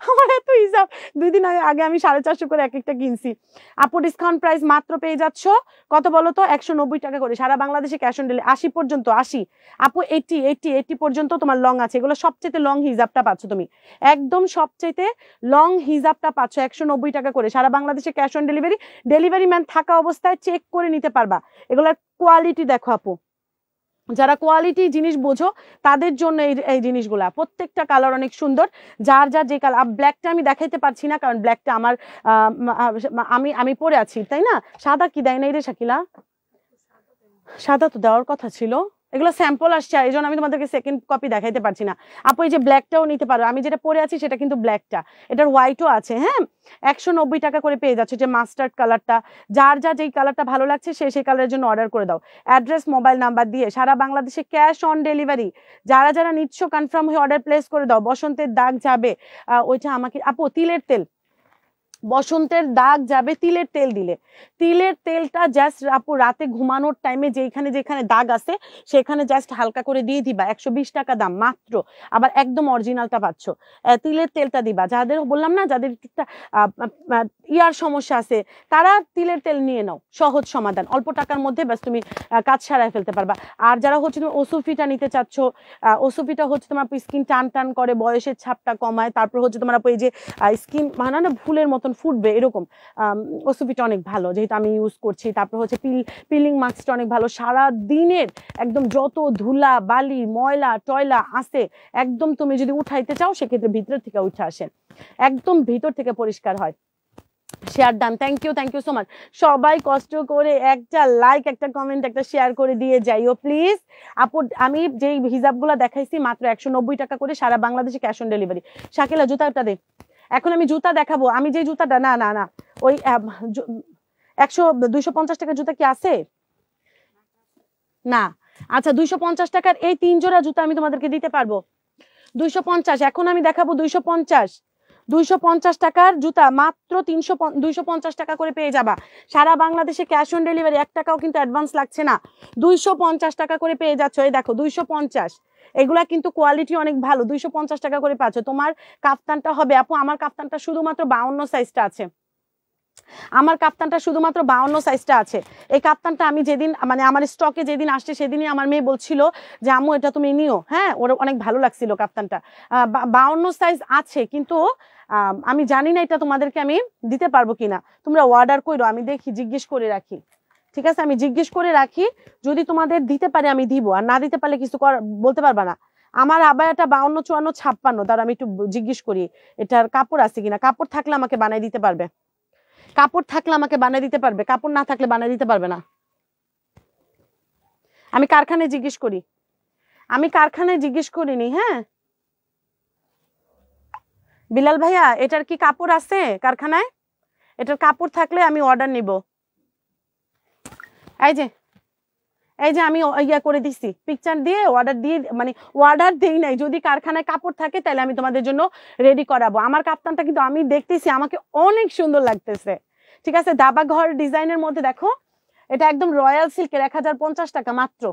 আমার এত হিজাব, 2 দিন আগে আমি 450 করে এক একটা কিনছি। আপু ডিসকাউন্ট প্রাইস মাত্র পেয়ে যাচ্ছ কত বলো তো, 190 টাকা করে। সারা বাংলাদেশে ক্যাশ অন ডেলিভারি, 80 পর্যন্ত, 80 আপু 80 পর্যন্ত তোমার লং আছে। এগুলো সবচেয়ে লং হিজাবটা পাচ্ছ তুমি, একদম সবচেয়ে লং হিজাবটা পাচ্ছ 190 টাকা করে। সারা বাংলাদেশে cash on delivery, delivery man থাকা অবস্থায় চেক করে নিতে পারবা। এগুলার কোয়ালিটি দেখো আপু, যারা কোয়ালিটি জিনিস বোঝো তাদের জন্য এই জিনিসগুলা। প্রত্যেকটা কালার অনেক সুন্দর, যার যার যে কালার। ব্ল্যাকটা আমি দেখাইতে পারছি না, কারণ ব্ল্যাকটা আমার আমি পরে আছি, তাই না। সাদা কি দেয় নাই রে শাকিলা? সাদা তো দেওয়ার কথা ছিল, এগুলো স্যাম্পল আসছে, এই জন্য আমি তোমাদেরকে সেকেন্ড কপি দেখাইতে পারছি না। আপু এই যে ব্ল্যাকটাও নিতে পারো, আমি যেটা পরে আছি সেটা কিন্তু ব্ল্যাকটা, এটার হোয়াইটও আছে। হ্যাঁ, 190 টাকা করে পেয়ে যাচ্ছে। যে মাস্টার্ড কালারটা, যার যার যেই কালারটা ভালো লাগছে সে সেই কালারের জন্য অর্ডার করে দাও। অ্যাড্রেস মোবাইল নাম্বার দিয়ে, সারা বাংলাদেশে ক্যাশ অন ডেলিভারি। যারা যারা নিচ্ছ কনফার্ম হয়ে অর্ডার প্লেস করে দাও। বসন্তের দাগ যাবে, ওইটা আমাকে আপু, তিলের তেল, বসন্তের দাগ যাবে তিলের তেল দিলে। তিলের তেলটা জাস্ট আপু রাতে ঘুমানোর টাইমে যেখানে যেখানে দাগ আছে সেখানে জাস্ট হালকা করে দিয়ে দিবা, 120 টাকা দাম মাত্র। আবার একদম অরিজিনালটা পাচ্ছ। তিলের তেলটা দিবা, যাদের বললাম না যাদের ইয়ার সমস্যা আছে তারা তিলের তেল নিয়ে নাও, সহজ সমাধান, অল্প টাকার মধ্যে ব্যাস তুমি কাজ সারায় ফেলতে পারবা। আর যারা হচ্ছে তুমি ওসুফিটা নিতে চাচ্ছ, ওসুফিটা হচ্ছে তোমার স্কিন টান টান করে, বয়সের ছাপটা কমায়, তারপর হচ্ছে তোমার এই যে স্কিন মানে না ফুলের মতন ফুটবে এরকম। ওসুফিটা অনেক ভালো, যেহেতু আমি ইউজ করছি। তারপর হচ্ছে পিলিং মাস্কটা অনেক ভালো, সারা দিনের একদম যত ধুলা বালি ময়লা টয়লা আছে একদম তুমি যদি উঠাইতে চাও সেক্ষেত্রে ভিতর থেকে উঠে আসে, একদম ভিতর থেকে পরিষ্কার হয়। Share done, thank you so much. সবাই কষ্ট করে একটা লাইক, একটা কমেন্ট, একটা শেয়ার করে দিয়ে যাইও প্লিজ। আপু আমি যেই হিজাবগুলো দেখাইছি মাত্র 190 টাকা করে, সারা বাংলাদেশে ক্যাশ অন ডেলিভারি। শাকিলা জুতাটা দে, এখন আমি জুতা দেখাবো। আমি যে জুতাটা না না না ওই 250 টাকার জুতা কি আছে না? আচ্ছা 250 টাকার এই 3 জোড়া জুতা আমি তোমাদেরকে দিতে পারবো। 250, এখন আমি দেখাবো 250 টাকার জুতা মাত্র 250 টাকা করে পেয়ে যাবা। সারা বাংলাদেশে ক্যাশ অন ডেলিভারি, 1 টাকাও কিন্তু অ্যাডভান্স লাগছে না। 250 টাকা করে পেয়ে যাচ্ছ। এই দেখো 250, এগুলা কিন্তু কোয়ালিটি অনেক ভালো। 250 টাকা করে পাচ্ছ। তোমার কাফতানটা হবে আপু, আমার কাফতানটা শুধুমাত্র 52 সাইজটা আছে, আমার কাপ্তানটা শুধুমাত্র 52 সাইজটা আছে। এই কাপ্তানটা আমি যেদিন মানে আমার স্টকে যেদিন আসছে সেদিনই আমার মেয়ে বলছিল যে আম্মু এটা তুমি নিও। হ্যাঁ, ওর অনেক ভালো লাগছিল কাপ্তানটা। 52 সাইজ আছে, কিন্তু আমি জানি না এটা তোমাদেরকে আমি দিতে পারবো কিনা। তোমরা অর্ডার করো, আমি দেখি, জিজ্ঞেস করে রাখি, ঠিক আছে? আমি জিজ্ঞেস করে রাখি, যদি তোমাদের দিতে পারে আমি দিব, আর না দিতে পারলে কিছু বলতে পারবা না। আমার আবায়াটা 52 54 56, তার আমি একটু জিজ্ঞেস করি এটার কাপড় আছে কিনা। কাপড় থাকলে আমাকে বানাই দিতে পারবে, কাপড় থাকলে আমাকে বানিয়ে দিতে পারবে, কাপড় না থাকলে বানিয়ে দিতে পারবে না। আমি কারখানায় জিজ্ঞেস করি, আমি কারখানায় জিজ্ঞেস করিনি। হ্যাঁ বিলাল ভাইয়া, এটার কি কাপড় আছে কারখানায়? এটার কাপড় থাকলে আমি অর্ডার নিব। এই যে আমি ইয়া করে দিছি, পিকচার দিয়ে অর্ডার দিয়ে, মানে অর্ডার দেই নাই। যদি কারখানায় কাপড় থাকে তাহলে আমি তোমাদের জন্য রেডি করাবো। আমার কাপ্তানটা কিন্তু আমি দেখতেছি আমাকে অনেক সুন্দর লাগতেছে, ঠিক আছে। দাবা ঘর ডিজাইনের মধ্যে দেখো, এটা একদম রয়্যাল সিল্কের, 1050 টাকা মাত্র।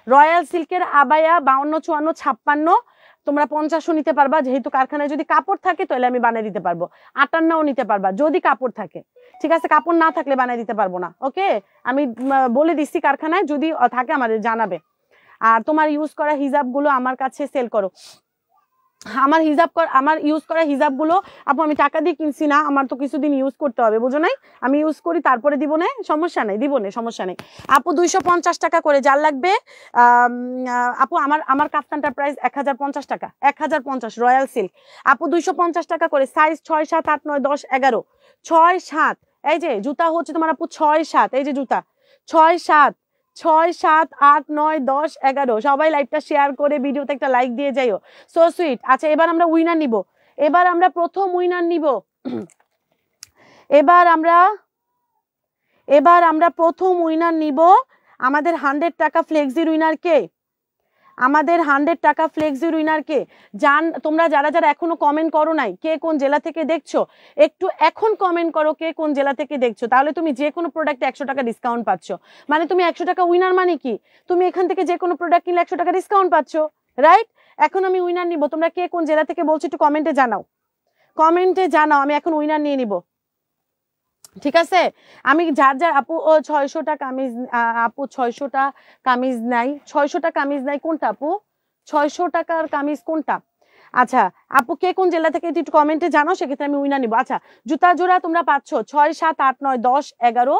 রয়্যাল সিল্কের আবায়া 52, 54, 56, তোমরা 50ও নিতে পারবা। যেহেতু কারখানায় যদি কাপড় থাকে তাহলে আমি বানিয়ে দিতে পারবো। 58ও নিতে পারবা যদি কাপড় থাকে, ঠিক আছে। কাপড় না থাকলে বানিয়ে দিতে পারবো না। ওকে, আমি বলে দিচ্ছি কারখানায় যদি থাকে আমাদের জানাবে। আর তোমার ইউজ করা হিজাব গুলো আমার কাছে সেল করো। আমার ইউজ করা হিজাব গুলো আপু আমি টাকা দিয়ে কিনছি না, আমার তো কিছুদিন ইউজ করতে হবে, বুঝো নাই? আমি ইউজ করি তারপরে দিব না, সমস্যা নাই, দিব না, সমস্যা নেই আপু। 250 টাকা করে যার লাগবে। আপু আমার কাপ্তানটার প্রাইস 1050 টাকা, 1050 রয়্যাল সিল্ক আপু। 250 টাকা করে, সাইজ 6, 7, 8, 9, 10, 11, 6, 7। এই যে জুতা হচ্ছে তোমার আপু 6, 7, এই যে জুতা 6, 7, 6, 7, 8, 9, 10, 11। সবাই লাইভটা শেয়ার করে ভিডিওতে একটা লাইক দিয়ে যাইও, সো সুইট। আচ্ছা এবার আমরা উইনার নিব, এবার আমরা প্রথম উইনার নিব। এবার আমরা প্রথম উইনার নিব। আমাদের 100 টাকা ফ্লেক্সির উইনার কে? আমাদের 100 টাকা ফ্লেক্সির উইনার কে? তোমরা যারা যারা এখনো কমেন্ট করো নাই, কে কোন জেলা থেকে দেখছো একটু এখন কমেন্ট করো, কে কোন জেলা থেকে দেখছো। তাহলে তুমি যে কোনো প্রোডাক্টে 100 টাকা ডিসকাউন্ট পাচ্ছ। মানে তুমি 100 টাকা উইনার, মানে কি তুমি এখান থেকে যে কোনো প্রোডাক্ট কিনলে 100 টাকা ডিসকাউন্ট পাচ্ছ, রাইট? এখন আমি উইনার নিব। তোমরা কে কোন জেলা থেকে বলছো একটু কমেন্টে জানাও, কমেন্টে জানাও। আমি এখন উইনার নিয়ে নিব, ঠিক আছে। আমি যার আপু 600 টাকা কামিজ, আপু 600 টাকা কামিজ নাই, 600 টাকা কামিজ নাই কোনটা আপু? 600 টাকার কামিজ কোনটা? আচ্ছা আপু কে কোন জেলা থেকে একটু কমেন্টে জানাও, সেক্ষেত্রে আমি উইনার নিব। আচ্ছা জুতা জোড়া তোমরা পাচ্ছ 6, 7, 8, 9, 10, 11,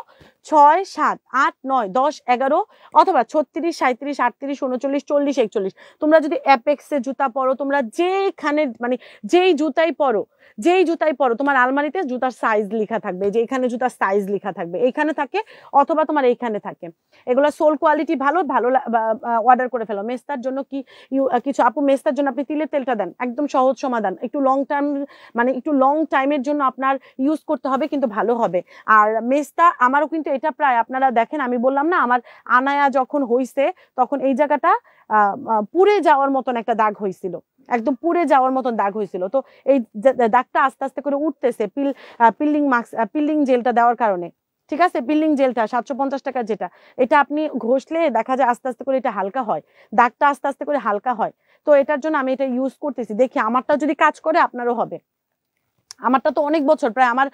6, 7, 8, 9, 10, 11 অথবা 36, 37, 38, 39, 40, 41। তোমরা যদি অ্যাপেক্সের জুতা পরো, তোমরা যেখানে মানে যেই জুতাই পরো তোমার আলমারিতে জুতার সাইজ লেখা থাকবে, যে এখানে জুতার সাইজ লেখা থাকবে, এইখানে থাকে অথবা তোমার এইখানে থাকে। এগুলো সোল কোয়ালিটি ভালো অর্ডার করে ফেলো। মেস্তার জন্য কি কিছু আপু? মেস্তার জন্য আপনি তিলের তেলটা দেন, একদম সহজ সমাধান। একটু লং টার্ম মানে একটু লং টাইমের জন্য আপনার ইউজ করতে হবে, কিন্তু ভালো হবে। আর মেস্তা আমারও কিন্তু এটা প্রায় আপনারা দেখেন, আমি বললাম না আমার আনায়া যখন হইছে তখন এই জায়গাটা পুড়ে যাওয়ার মতন একটা দাগ হয়েছিল, একদম পুড়ে যাওয়ার মতন দাগ হয়েছিল। তো এই দাগটা আস্তে আস্তে করে উঠতেছে পিল্লিং জেলটা দেওয়ার কারণে, ঠিক আছে। পিল্লিং জেলটা 750 টাকার যেটা, এটা আপনি ঘষলে দেখা যায় আস্তে আস্তে করে এটা হালকা হয়, দাগটা আস্তে আস্তে করে হালকা হয়। তো এটার জন্য আমি এটা ইউজ করতেছি, দেখি আমারটা যদি কাজ করে আপনারও হবে। আমারটা তো অনেক বছর, প্রায় আমার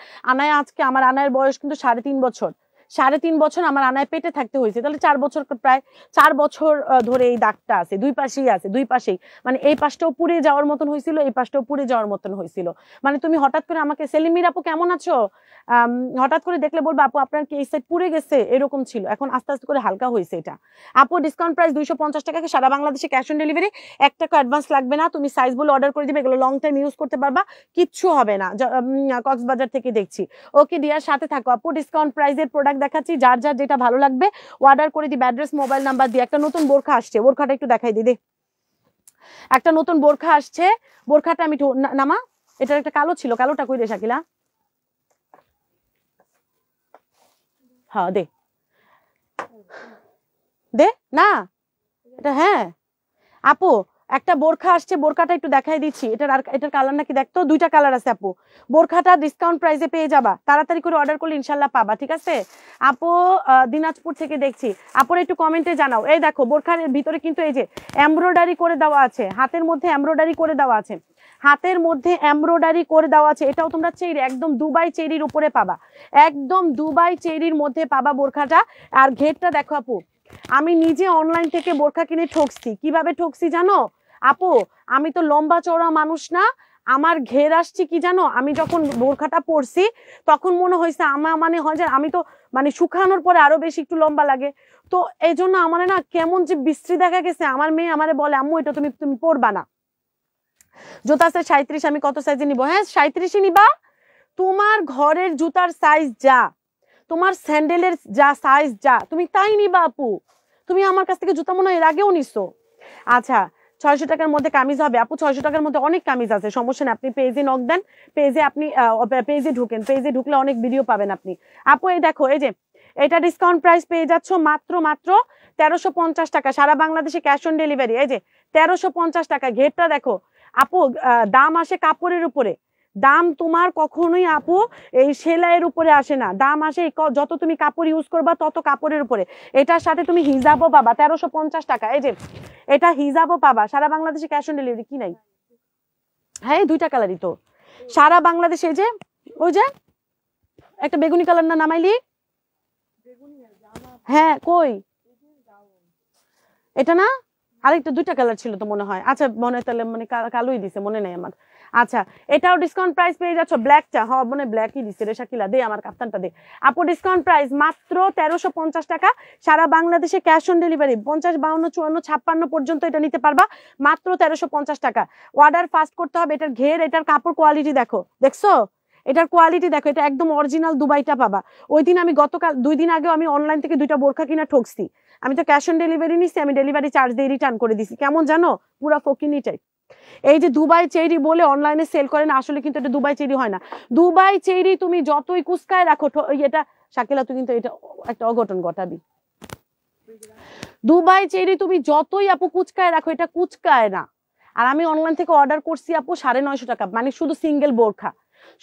আনায়ের বয়স কিন্তু 3.5 বছর। 3.5 বছর আমার আনায় পেটে থাকতে হয়েছে, তাহলে 4 বছর, প্রায় 4 বছর ধরে এই দাগটা আছে, দুই পাশেই আছে, দুই পাশেই। মানে এই পাশটাও পুড়ে যাওয়ার মতন হয়েছিল, এই পাশটাও পুড়ে যাওয়ার মতন হয়েছিল। মানে তুমি হঠাৎ করে আমাকে সেলিমির আপু কেমন আছো হঠাৎ করে দেখলে বলবো আপু আপনার কি এই সাইড পুড়ে গেছে, এরকম ছিল। এখন আস্তে আস্তে করে হালকা হয়েছে এটা। আপু ডিসকাউন্ট প্রাইস 250 টাকাকে, সারা বাংলাদেশে ক্যাশ অন ডেলিভারি, 1 টাকা অ্যাডভান্স লাগবে না। তুমি সাইজ বলে অর্ডার করে দিবে, এগুলো লং টাইম ইউজ করতে পারবা, কিচ্ছু হবে না। কক্সবাজার থেকে দেখছি। ওকে ডিয়ার, সাথে থাকো আপু। ডিসকাউন্ট প্রাইসের প্রোডাক্ট দেখাচ্ছি, যার যার যেটা ভালো লাগবে অর্ডার করে দিবে। অ্যাড্রেস, মোবাইল নাম্বার দিয়ে। একটা নতুন বোরখা আসছে, বোরখাটা একটু দেখাই দিদি। একটা নতুন বোরখা আসছে, বোরখাটা আমি নামা, এটার একটা কালো ছিল, কালোটা কই রে শাকিলা? হ্যাঁ দে দে না এটা, হ্যাঁ আপু একটা বোরখা আসছে, বোরখাটা একটু দেখাই দিচ্ছি। এটার কালার নাকি দেখতো, 2টা কালার আছে আপু। বোরখাটা ডিসকাউন্ট প্রাইসে পেয়ে যাবা, তাড়াতাড়ি করে অর্ডার করলে ইনশাল্লাহ পাবা, ঠিক আছে আপু। দিনাজপুর থেকে দেখছি, আপুর একটু কমেন্টে জানাও। এই দেখো বোরখার ভিতরে কিন্তু এই যে এমব্রয়ডারি করে দেওয়া আছে, হাতের মধ্যে এমব্রয়ডারি করে দেওয়া আছে, হাতের মধ্যে এমব্রয়ডারি করে দেওয়া আছে। এটাও তোমরা চেরি, একদম দুবাই চেরির উপরে পাবা, একদম দুবাই চেরির মধ্যে পাবা বোরখাটা। আর ঘেরটা দেখো আপু, আমি নিজে অনলাইন থেকে বোরখা কিনে ঠকছি। কিভাবে ঠকছি জানো আপু? আমি তো লম্বা চওড়া মানুষ না, আমার ঘের আসছে কি জানো, আমি যখন বোরখাটা পরছি তখন মনে হয়েছে আমার মানে হয় যে আমি তো মানে শুকানোর পরে আরো বেশি একটু লম্বা লাগে। তো এই জন্য আমার না কেমন যে বিশ্রী দেখা গেছে। আমার মেয়ে আমারে বলে আম্মু এটা তুমি পরবা না। জুতা আছে 37, আমি কত সাইজে নিবো? হ্যাঁ 37ই নিবা। তোমার ঘরের জুতার সাইজ যা, তোমার স্যান্ডেলের যা সাইজ যা, তুমি তাই নিবা আপু। তুমি আমার কাছ থেকে জুতা মনে হয় এর আগেও নিছো। আচ্ছা 600 টাকার মধ্যে কামিজ হবে আপু, 600 টাকার মধ্যে অনেক কামিজ আছে, সমস্যা নেই। আপনি পেজে নক দেন, পেজে আপনি পেজে ঢুকেন, পেজে ঢুকলে অনেক ভিডিও পাবেন আপনি। আপু এই দেখো, এই যে এটা ডিসকাউন্ট প্রাইস পেয়ে যাচ্ছ মাত্র 1350 টাকা, সারা বাংলাদেশে ক্যাশ অন ডেলিভারি। এই যে 1350 টাকা, ঘেরটা দেখো আপু। দাম আসে কাপড়ের উপরে, দাম তোমার কখনোই আপু এই সেলাইয়ের উপরে আসে না, দাম আসে যত তুমি কাপড় ইউজ করবা তত কাপড়ের উপরে। এটার সাথে তুমি হিজাবও পাবা 1350 টাকা। এই যে এটা হিজাবও পাবা, সারা বাংলাদেশে ক্যাশ অন ডেলিভারি। কি নাই? হ্যাঁ দুইটা কালারই তো সারা বাংলাদেশে। যে ওই যে একটা বেগুনি কালার না নামাইলি? হ্যাঁ কই এটা না, আরেকটা দুইটা কালার ছিল তো মনে হয়। আচ্ছা মনে হয় তাহলে মানে কালোই দিছে, মনে নেই আমার। আচ্ছা এটাও ডিসকাউন্ট প্রাইস পেয়ে যাচ্ছ, ব্ল্যাকটা হ্যাঁ মনে ব্ল্যাকই দিছে রে শাকিলা, দে আমার কাপ্তানটা দে। আপু ডিসকাউন্ট প্রাইস মাত্র 1350 টাকা, সারা বাংলাদেশে ক্যাশ অন ডেলিভারি। 50, 52, 54, 56 পর্যন্ত এটা নিতে পারবা মাত্র 1350 টাকা। অর্ডার ফাস্ট করতে হবে। এটার ঘের, এটার কাপড় কোয়ালিটি দেখো, দেখছো এটার কোয়ালিটি দেখো, এটা একদম অরিজিনাল দুবাইটা পাবা। ওই দিন আমি গতকাল 2 দিন আগেও আমি অনলাইন থেকে 2টা বোরখা কিনা ঠকছি। আমি তো ক্যাশ অন ডেলিভারি নিচ্ছি, আমি ডেলিভারি চার্জ দিয়ে রিটার্ন করে দিছি। কেমন জানো, পুরো ফকিনি টাইপ। এই যে দুবাই চেরি বলে অনলাইনে সেল করে না, আসলে কিন্তু এটা দুবাই চেরি হয় না। দুবাই চেরি তুমি যতই কুচকায় রাখো, এটা শাকিলা তুই কিন্তু এটা একটা অঘটন ঘটাবি। দুবাই চেরি তুমি যতই আপু কুচকায় রাখো, এটা কুচকায় না। আর আমি অনলাইন থেকে অর্ডার করছি আপু 950 টাকা, মানে শুধু সিঙ্গেল বোরখা,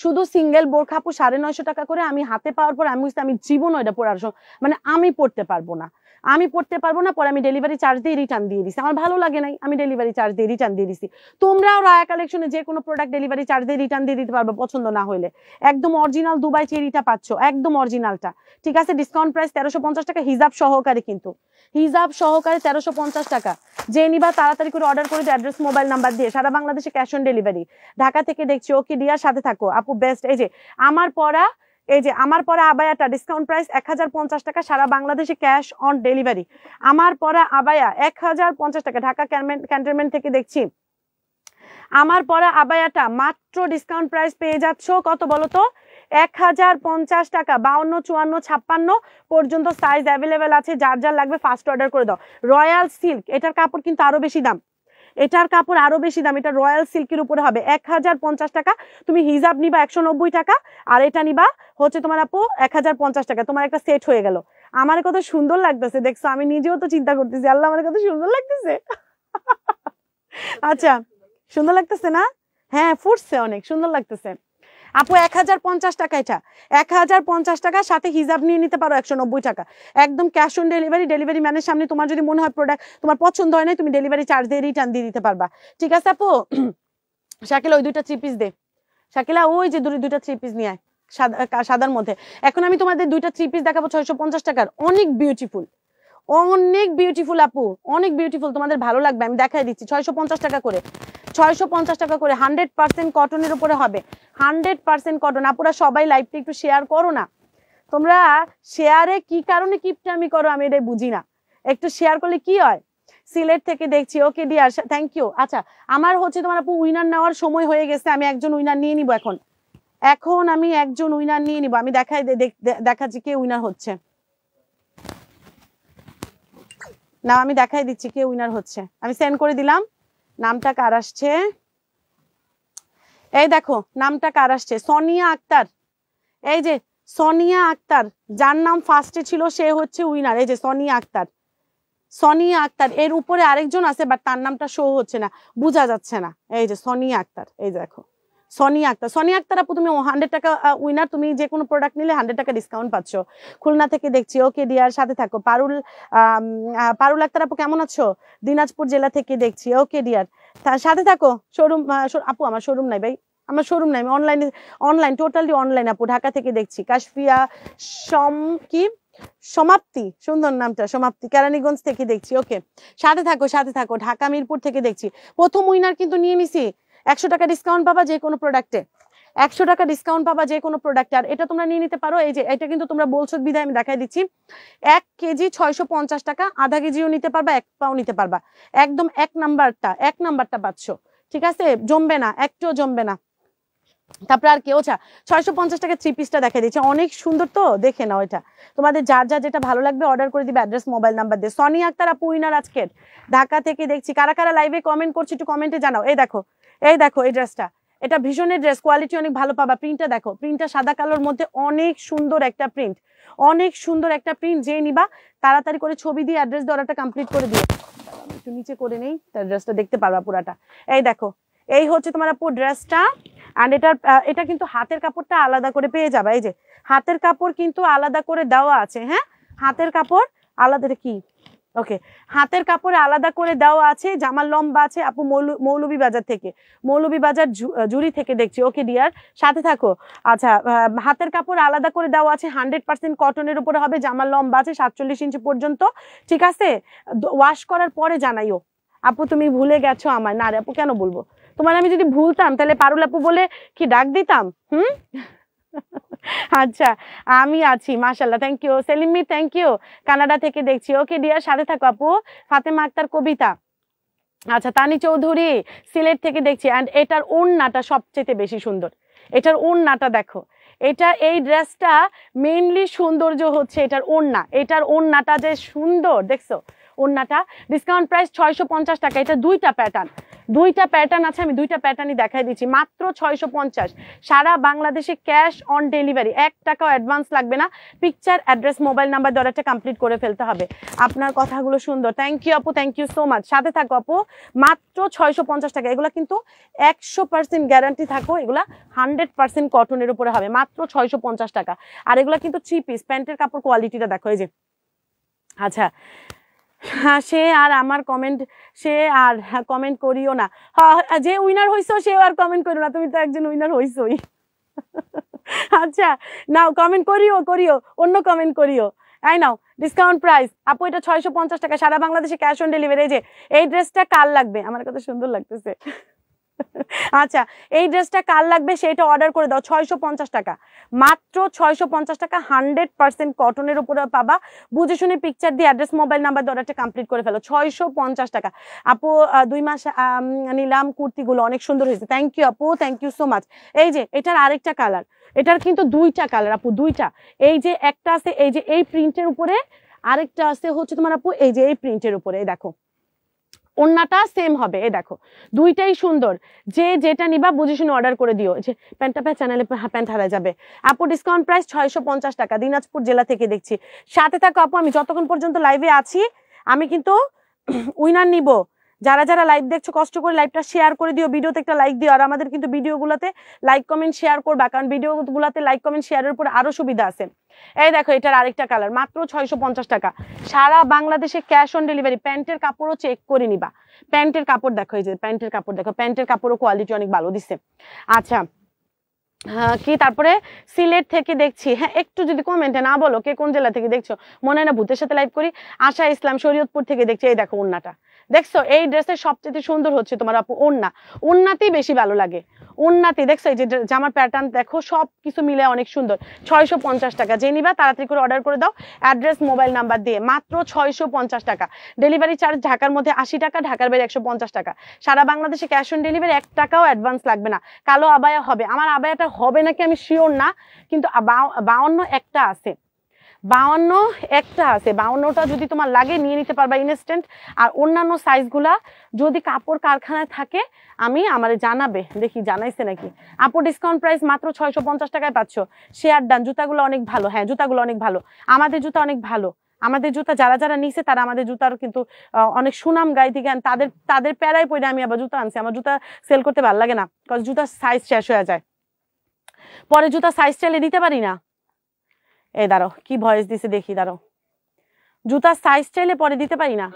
শুধু সিঙ্গেল বোরখা আপু 950 টাকা করে। আমি হাতে পাওয়ার পর আমি জীবন এটা পড়ার মানে আমি পড়তে পারবো না, আমি পড়তে পারবো না। পরে আমি ডেলিভারি চার্জ দিয়ে রিটার্ন দিয়ে দিছি, আমার ভালো লাগে নাই, আমি ডেলিভারি চার্জ দিয়ে রিটার্ন দিয়ে দিছি। তোমরাও রায়া কালেকশনে যে কোনো প্রোডাক্ট ডেলিভারি চার্জ দিয়ে রিটার্ন দিয়ে দিতে পারবে পছন্দ না হইলে। একদম অরিজিনাল দুবাই চেরিটা পাচ্ছ, একদম অরিজিনালটা। ঠিক আছে, ডিসকাউন্ট প্রাইস 1350 টাকা, হিজাব সহকারে, কিন্তু হিজাব সহকারে 1350 টাকা। যে নিবা তাড়াতাড়ি করে অর্ডার করে, অ্যাড্রেস মোবাইল নাম্বার দিয়ে, সারা বাংলাদেশে ক্যাশ অন ডেলিভারি। ঢাকা থেকে দেখছি, ওকে ডিয়ার সাথে থাকো আপু, বেস্ট। এই যে আমার পরা, এই যে আমার পরা আবায়াটা ডিসকাউন্ট প্রাইস 1050 টাকা, সারা বাংলাদেশে ক্যাশ অন ডেলিভারি। আমার পরা আবায়া 1050 টাকা, ঢাকা ক্যান্টনমেন্ট থেকে দেখছি। আমার পরা আবায়াটা মাত্র ডিসকাউন্ট প্রাইস পেয়ে যাচ্ছ কত বলো তো, 1050 টাকা। 52, 54, 56 পর্যন্ত সাইজ অ্যাভেলেবেল আছে, যার যার লাগবে ফার্স্ট অর্ডার করে দাও। রয়্যাল সিল্ক, এটার কাপড় কিন্তু আরো বেশি দাম, এটার কাপড় আরো বেশি দাম। এটা রয়্যাল সিল্কের উপরে হবে 1050 টাকা। তুমি হিজাব নিবা 190 টাকা, আর এটা নিবা হচ্ছে তোমার আপু 1050 টাকা। তোমার একটা সেট হয়ে গেল। আমার কত সুন্দর লাগতেছে দেখছো, আমি নিজেও তো চিন্তা করতেছি, আল্লাহ আমার কত সুন্দর লাগতেছে। আচ্ছা সুন্দর লাগতেছে না? হ্যাঁ ফুটছে, অনেক সুন্দর লাগতেছে আপু। 1050 টাকা, এটা 1050 টাকা, সাথে হিজাব নিয়ে নিতে পারো 190 টাকা, একদম ক্যাশ অন ডেলিভারি। ডেলিভারি ম্যানের সামনে তোমার যদি মনে হয় প্রোডাক্ট তোমার পছন্দ হয় না, তুমি ডেলিভারি চার্জ দিয়ে রিটার্ন দিয়ে দিতে পারবা। ঠিক আছে আপু। শাকিলা ওই 2টা 3 পিস দে, শাকিলা ওই যে 2টা 3 পিস নিয়ে আয় সাদার মধ্যে। এখন আমি তোমাদের 2টা 3 পিস দেখাবো 650 টাকার, অনেক বিউটিফুল, অনেক বিউটিফুল আপু, অনেক বিউটিফুল, তোমাদের ভালো লাগবে। আমি দেখাই দিচ্ছি 650 টাকা করে, 650 টাকা করে, 100% কটনের উপরে হবে, 100% কটন। আপুরা সবাই লাইভটা একটু শেয়ার করো না, তোমরা শেয়ারে কি কারণে কিপটামি করো আমি এটাই বুঝি না, একটু শেয়ার করলে কি হয়। সিলেট থেকে দেখছি, ওকে ডিয়ার থ্যাংক ইউ। আচ্ছা আমার হচ্ছে তোমার আপু উইনার নেওয়ার সময় হয়ে গেছে, আমি একজন উইনার নিয়ে নিব এখন, এখন আমি একজন উইনার নিয়ে নিব। আমি দেখাচ্ছি কে উইনার হচ্ছে না, আমি দেখাই দিচ্ছি কে উইনার হচ্ছে। আমি সেন্ড করে দিলাম, নামটা কার আসছে, এই দেখো নামটা কার আসছে, সোনিয়া আক্তার। এই যে সোনিয়া আক্তার, যার নাম ফার্স্টে ছিল সে হচ্ছে উইনার। এই যে সোনিয়া আক্তার, সোনিয়া আক্তার। এর উপরে আরেকজন আছে বাট তার নামটা শো হচ্ছে না, বোঝা যাচ্ছে না। এই যে সোনিয়া আক্তার, এই দেখো সোনিয়া আক্তার। সোনিয়া আক্তার আপু তুমি 100 টাকা উইনার, তুমি যে কোনো প্রোডাক্ট নিলে 100 টাকা ডিসকাউন্ট পাচ্ছ। খুলনা থেকে দেখছি, ওকে ডিয়ার সাথে থাকো। পারুল আক্তার আপু কেমন আছো, দিনাজপুর জেলা থেকে দেখছি, ওকে ডিয়ার সাথে থাকো। শোরুম আপু আমার শোরুম নাই ভাই, আমার শোরুম নাই, আমি অনলাইন টোটালি অনলাইন আপু। ঢাকা থেকে দেখছি, কাশফিয়া কি সমাপ্তি, সুন্দর নামটা সমাপ্তি, কেরানীগঞ্জ থেকে দেখছি, ওকে সাথে থাকো সাথে থাকো। ঢাকা মিরপুর থেকে দেখছি। প্রথম উইনার কিন্তু নিয়ে নিছি, 100 টাকা ডিসকাউন্ট পাবা যে কোনো প্রোডাক্টে, 100 টাকা ডিসকাউন্ট পাবা যে কোনো প্রোডাক্টে। আর এটা তোমরা নিয়ে নিতে পারো। এই যে এটা কিন্তু তোমরা বলছো বিধায় আমি দেখাই দিচ্ছি, 1 কেজি 650 টাকা, আধা কেজিও নিতে পারবা, 1 পাও নিতে পারবা, একদম এক নাম্বারটা পাচ্ছ। ঠিক আছে, জমবে না, একটুও জমবে না। তারপরে আর কেউ 650 টাকা 3 পিসটা দেখা দিচ্ছে, অনেক সুন্দর তো, দেখে নাও এটা। তোমাদের যার যার যেটা ভালো লাগবে অর্ডার করে দিবে, অ্যাড্রেস মোবাইল নাম্বার দিয়ে। সনি আক্তার আপু উইনার আজকের, ঢাকা থেকে দেখছি। কারা কারা লাইভে কমেন্ট করছে একটু কমেন্টে জানাও। এই দেখো, এই দেখো এই ড্রেসটা, এটা ভীষণের ড্রেস, কোয়ালিটি অনেক ভালো পাবা। প্রিন্টটা দেখো, প্রিন্টটা সাদা কালোর মধ্যে অনেক সুন্দর একটা প্রিন্ট, অনেক সুন্দর একটা প্রিন্ট। যে নিবা তাড়াতাড়ি করে ছবি দিয়ে অ্যাড্রেস দিয়ে অর্ডারটা কমপ্লিট করে দিও। একটু নিচে করে নেই, তার ড্রেসটা দেখতে পারবা পুরাটা। এই দেখো, এই হচ্ছে তোমার আপু ড্রেসটা। অ্যান্ড এটা কিন্তু হাতের কাপড়টা আলাদা করে পেয়ে যাবে। এই যে হাতের কাপড় কিন্তু আলাদা করে দেওয়া আছে, হ্যাঁ হাতের কাপড় আলাদা, কি ওকে, হাতের কাপড় আলাদা করে দেওয়া আছে। জামার লম্বা আছে আপু মৌলভীবাজার থেকে, মৌলভীবাজার জুড়ি থেকে দেখছি। ওকে ডিয়ার, সাথে থাকো। আচ্ছা, হাতের কাপড় আলাদা করে দেওয়া আছে, 100% কটনের উপরে হবে। জামার লম্বা আছে 47 ইঞ্চি পর্যন্ত, ঠিক আছে। ওয়াশ করার পরে জানাইও। আপু তুমি ভুলে গেছো আমার, না রে আপু কেন বলবো, তোমার আমি যদি ভুলতাম তাহলে পারুল আপু বলে কি ডাক দিতাম? আচ্ছা, আমি আছি মাশাআল্লাহ, thank you. Selim Mir thank you, Canada থেকে দেখছি। ওকে ডিয়ার, সাথে থাকো আপু। ফাতেমা আক্তার কবিতা, আচ্ছা তানি চৌধুরী সিলেট থেকে দেখছি। অ্যান্ড এটার ওড়নাটা সবচেয়ে বেশি সুন্দর, এটার ওড়নাটা দেখো। এটা এই ড্রেসটা মেইনলি সৌন্দর্য হচ্ছে এটার ওড়না, এটার ওড়নাটা যে সুন্দর দেখছো। ওড়নাটা ডিসকাউন্ট প্রাইস 650 টাকা। এটা দুইটা প্যাটার্ন আছে, আমি দুইটা প্যাটার্নই দেখাই দিচ্ছি, মাত্র 650। সারা বাংলাদেশে ক্যাশ অন ডেলিভারি, 1 টাকাও অ্যাডভান্স লাগবে না। পিকচার, অ্যাড্রেস, মোবাইল নাম্বার দিয়ে অর্ডারটা কমপ্লিট করে ফেলতে হবে। আপনার কথাগুলো সুন্দর, থ্যাংক ইউ আপু, থ্যাংক ইউ সো মাচ। সাথে থাকো আপু, মাত্র 650 টাকা। এগুলা কিন্তু 100% গ্যারান্টি থাকো, এগুলা 100% কটনের উপরে হবে, মাত্র 650 টাকা। আর এগুলা কিন্তু 3 পিস, প্যান্টের কাপড় কোয়ালিটিটা দেখো, এই যে। আচ্ছা, হ্যাঁ সে আর আমার কমেন্ট, সে আর কমেন্ট করিও না। যে উইনার হইছো সে আর কমেন্ট করিও না, তুমি তো একজন উইনার হইছোই। আচ্ছা নাও কমেন্ট করিও, অন্য কমেন্ট করিও। আই নাও ডিসকাউন্ট প্রাইস আপু, এটা 650 টাকা, সারা বাংলাদেশে ক্যাশ অন ডেলিভারি। এই যে এই ড্রেসটা কার লাগবে, আমার কত সুন্দর লাগতেছে। আচ্ছা, এই ড্রেসটা কার লাগবে সেটা অর্ডার করে দাও, 650 টাকা, মাত্র 650 টাকা। 100% কটনের উপরে পাবা। বুঝে শুনে পিকচার দিয়ে অ্যাড্রেস, মোবাইল নাম্বার দিয়ে অর্ডারটা কমপ্লিট করে ফেলো, 650 টাকা। আপু 2 মাস নিলাম, কুর্তিগুলো অনেক সুন্দর হয়েছে, থ্যাংক ইউ আপু, থ্যাংক ইউ সো মাচ। এই যে এটার আরেকটা কালার, এটার কিন্তু দুইটা কালার আপু, দুইটা। এই যে একটা আছে এই যে এই প্রিন্টের উপরে, আরেকটা আছে হচ্ছে তোমার আপু এই যে এই প্রিন্টের উপরে। এই দেখো ওন্নাটা সেম হবে, এই দেখো দুইটাই সুন্দর। যে যেটা নিবা বুঝে শুনে অর্ডার করে দিও। যে প্যান্টটা চ্যানেলে প্যান্ট হারা যাবে। আপু ডিসকাউন্ট প্রাইস 650 টাকা, দিনাজপুর জেলা থেকে দেখছি। সাথে থাকো আপু, আমি যতক্ষণ পর্যন্ত লাইভে আছি আমি কিন্তু উইনার নিব। যারা যারা লাইভ দেখছো কষ্ট করে লাইভটা শেয়ার করে দিও, ভিডিওতে একটা লাইক দিও। আর আমাদের কিন্তু ভিডিওগুলোতে লাইক কমেন্ট শেয়ার করবা, কারণ ভিডিওগুলোতে লাইক কমেন্ট শেয়ারের উপর আরো সুবিধা আছে। এই দেখো এটার আরেকটা কালার, মাত্র 650 টাকা, সারা বাংলাদেশে ক্যাশ অন ডেলিভারি। প্যান্টের কাপড়ও চেক করে নিবা, প্যান্টের কাপড় দেখো, এই যে প্যান্টের কাপড় দেখো, প্যান্টের কাপড়ও কোয়ালিটি অনেক ভালো দিচ্ছে। আচ্ছা কি তারপরে সিলেট থেকে দেখছি, হ্যাঁ একটু যদি কমেন্টে না বলো কে কোন জেলা থেকে দেখছো, মনে হয় না ভূতের সাথে লাইভ করি। আশা ইসলাম শরীয়তপুর থেকে দেখছি। এই দেখো ওন্নাটা দেখছো, এই ড্রেসের সবচেয়ে সুন্দর হচ্ছে তোমার আপু ওন্নাতেই বেশি ভালো লাগে। ওন্নাতে দেখছো এই যে জামার প্যাটার্ন দেখো, সব কিছু মিলে অনেক সুন্দর। 650 টাকা, যে নিবা তাড়াতাড়ি করে অর্ডার করে দাও অ্যাড্রেস, মোবাইল নাম্বার দিয়ে, মাত্র 650 টাকা। ডেলিভারি চার্জ ঢাকার মধ্যে 80 টাকা, ঢাকার বাইরে 150 টাকা। সারা বাংলাদেশে ক্যাশ অন ডেলিভারি, 1 টাকাও অ্যাডভান্স লাগবে না। কালো আবায়া হবে, আমার আবায়াটা হবে নাকি আমি শিওর না, কিন্তু 52 একটা আছে, 52টা যদি তোমার লাগে নিয়ে নিতে পারবা ইনস্ট্যান্ট। আর অন্যান্য সাইজগুলা যদি কাপড় কারখানায় থাকে আমি আমারে জানাবে, দেখি জানাইছে নাকি। আপু ডিসকাউন্ট প্রাইস মাত্র 650 টাকায় পাচ্ছ। শেয়ার ডান, জুতাগুলো অনেক ভালো, হ্যাঁ জুতাগুলো অনেক ভালো, আমাদের জুতা অনেক ভালো। আমাদের জুতা যারা যারা নিছে তারা আমাদের জুতার কিন্তু অনেক সুনাম গাই থেকে, তাদের প্যারাই পড়ে আমি আবার জুতা আনছি। আমার জুতা সেল করতে ভালো লাগে না, কারণ জুতার সাইজ শেষ হয়ে যায়, পরে জুতা সাইজ চাইলে দিতে পারি না। এই দাঁড়াও কি ভয়েস দিছে দেখি, দাঁড়াও, জুতার সাইজ চাইলে পরে দিতে পারি না।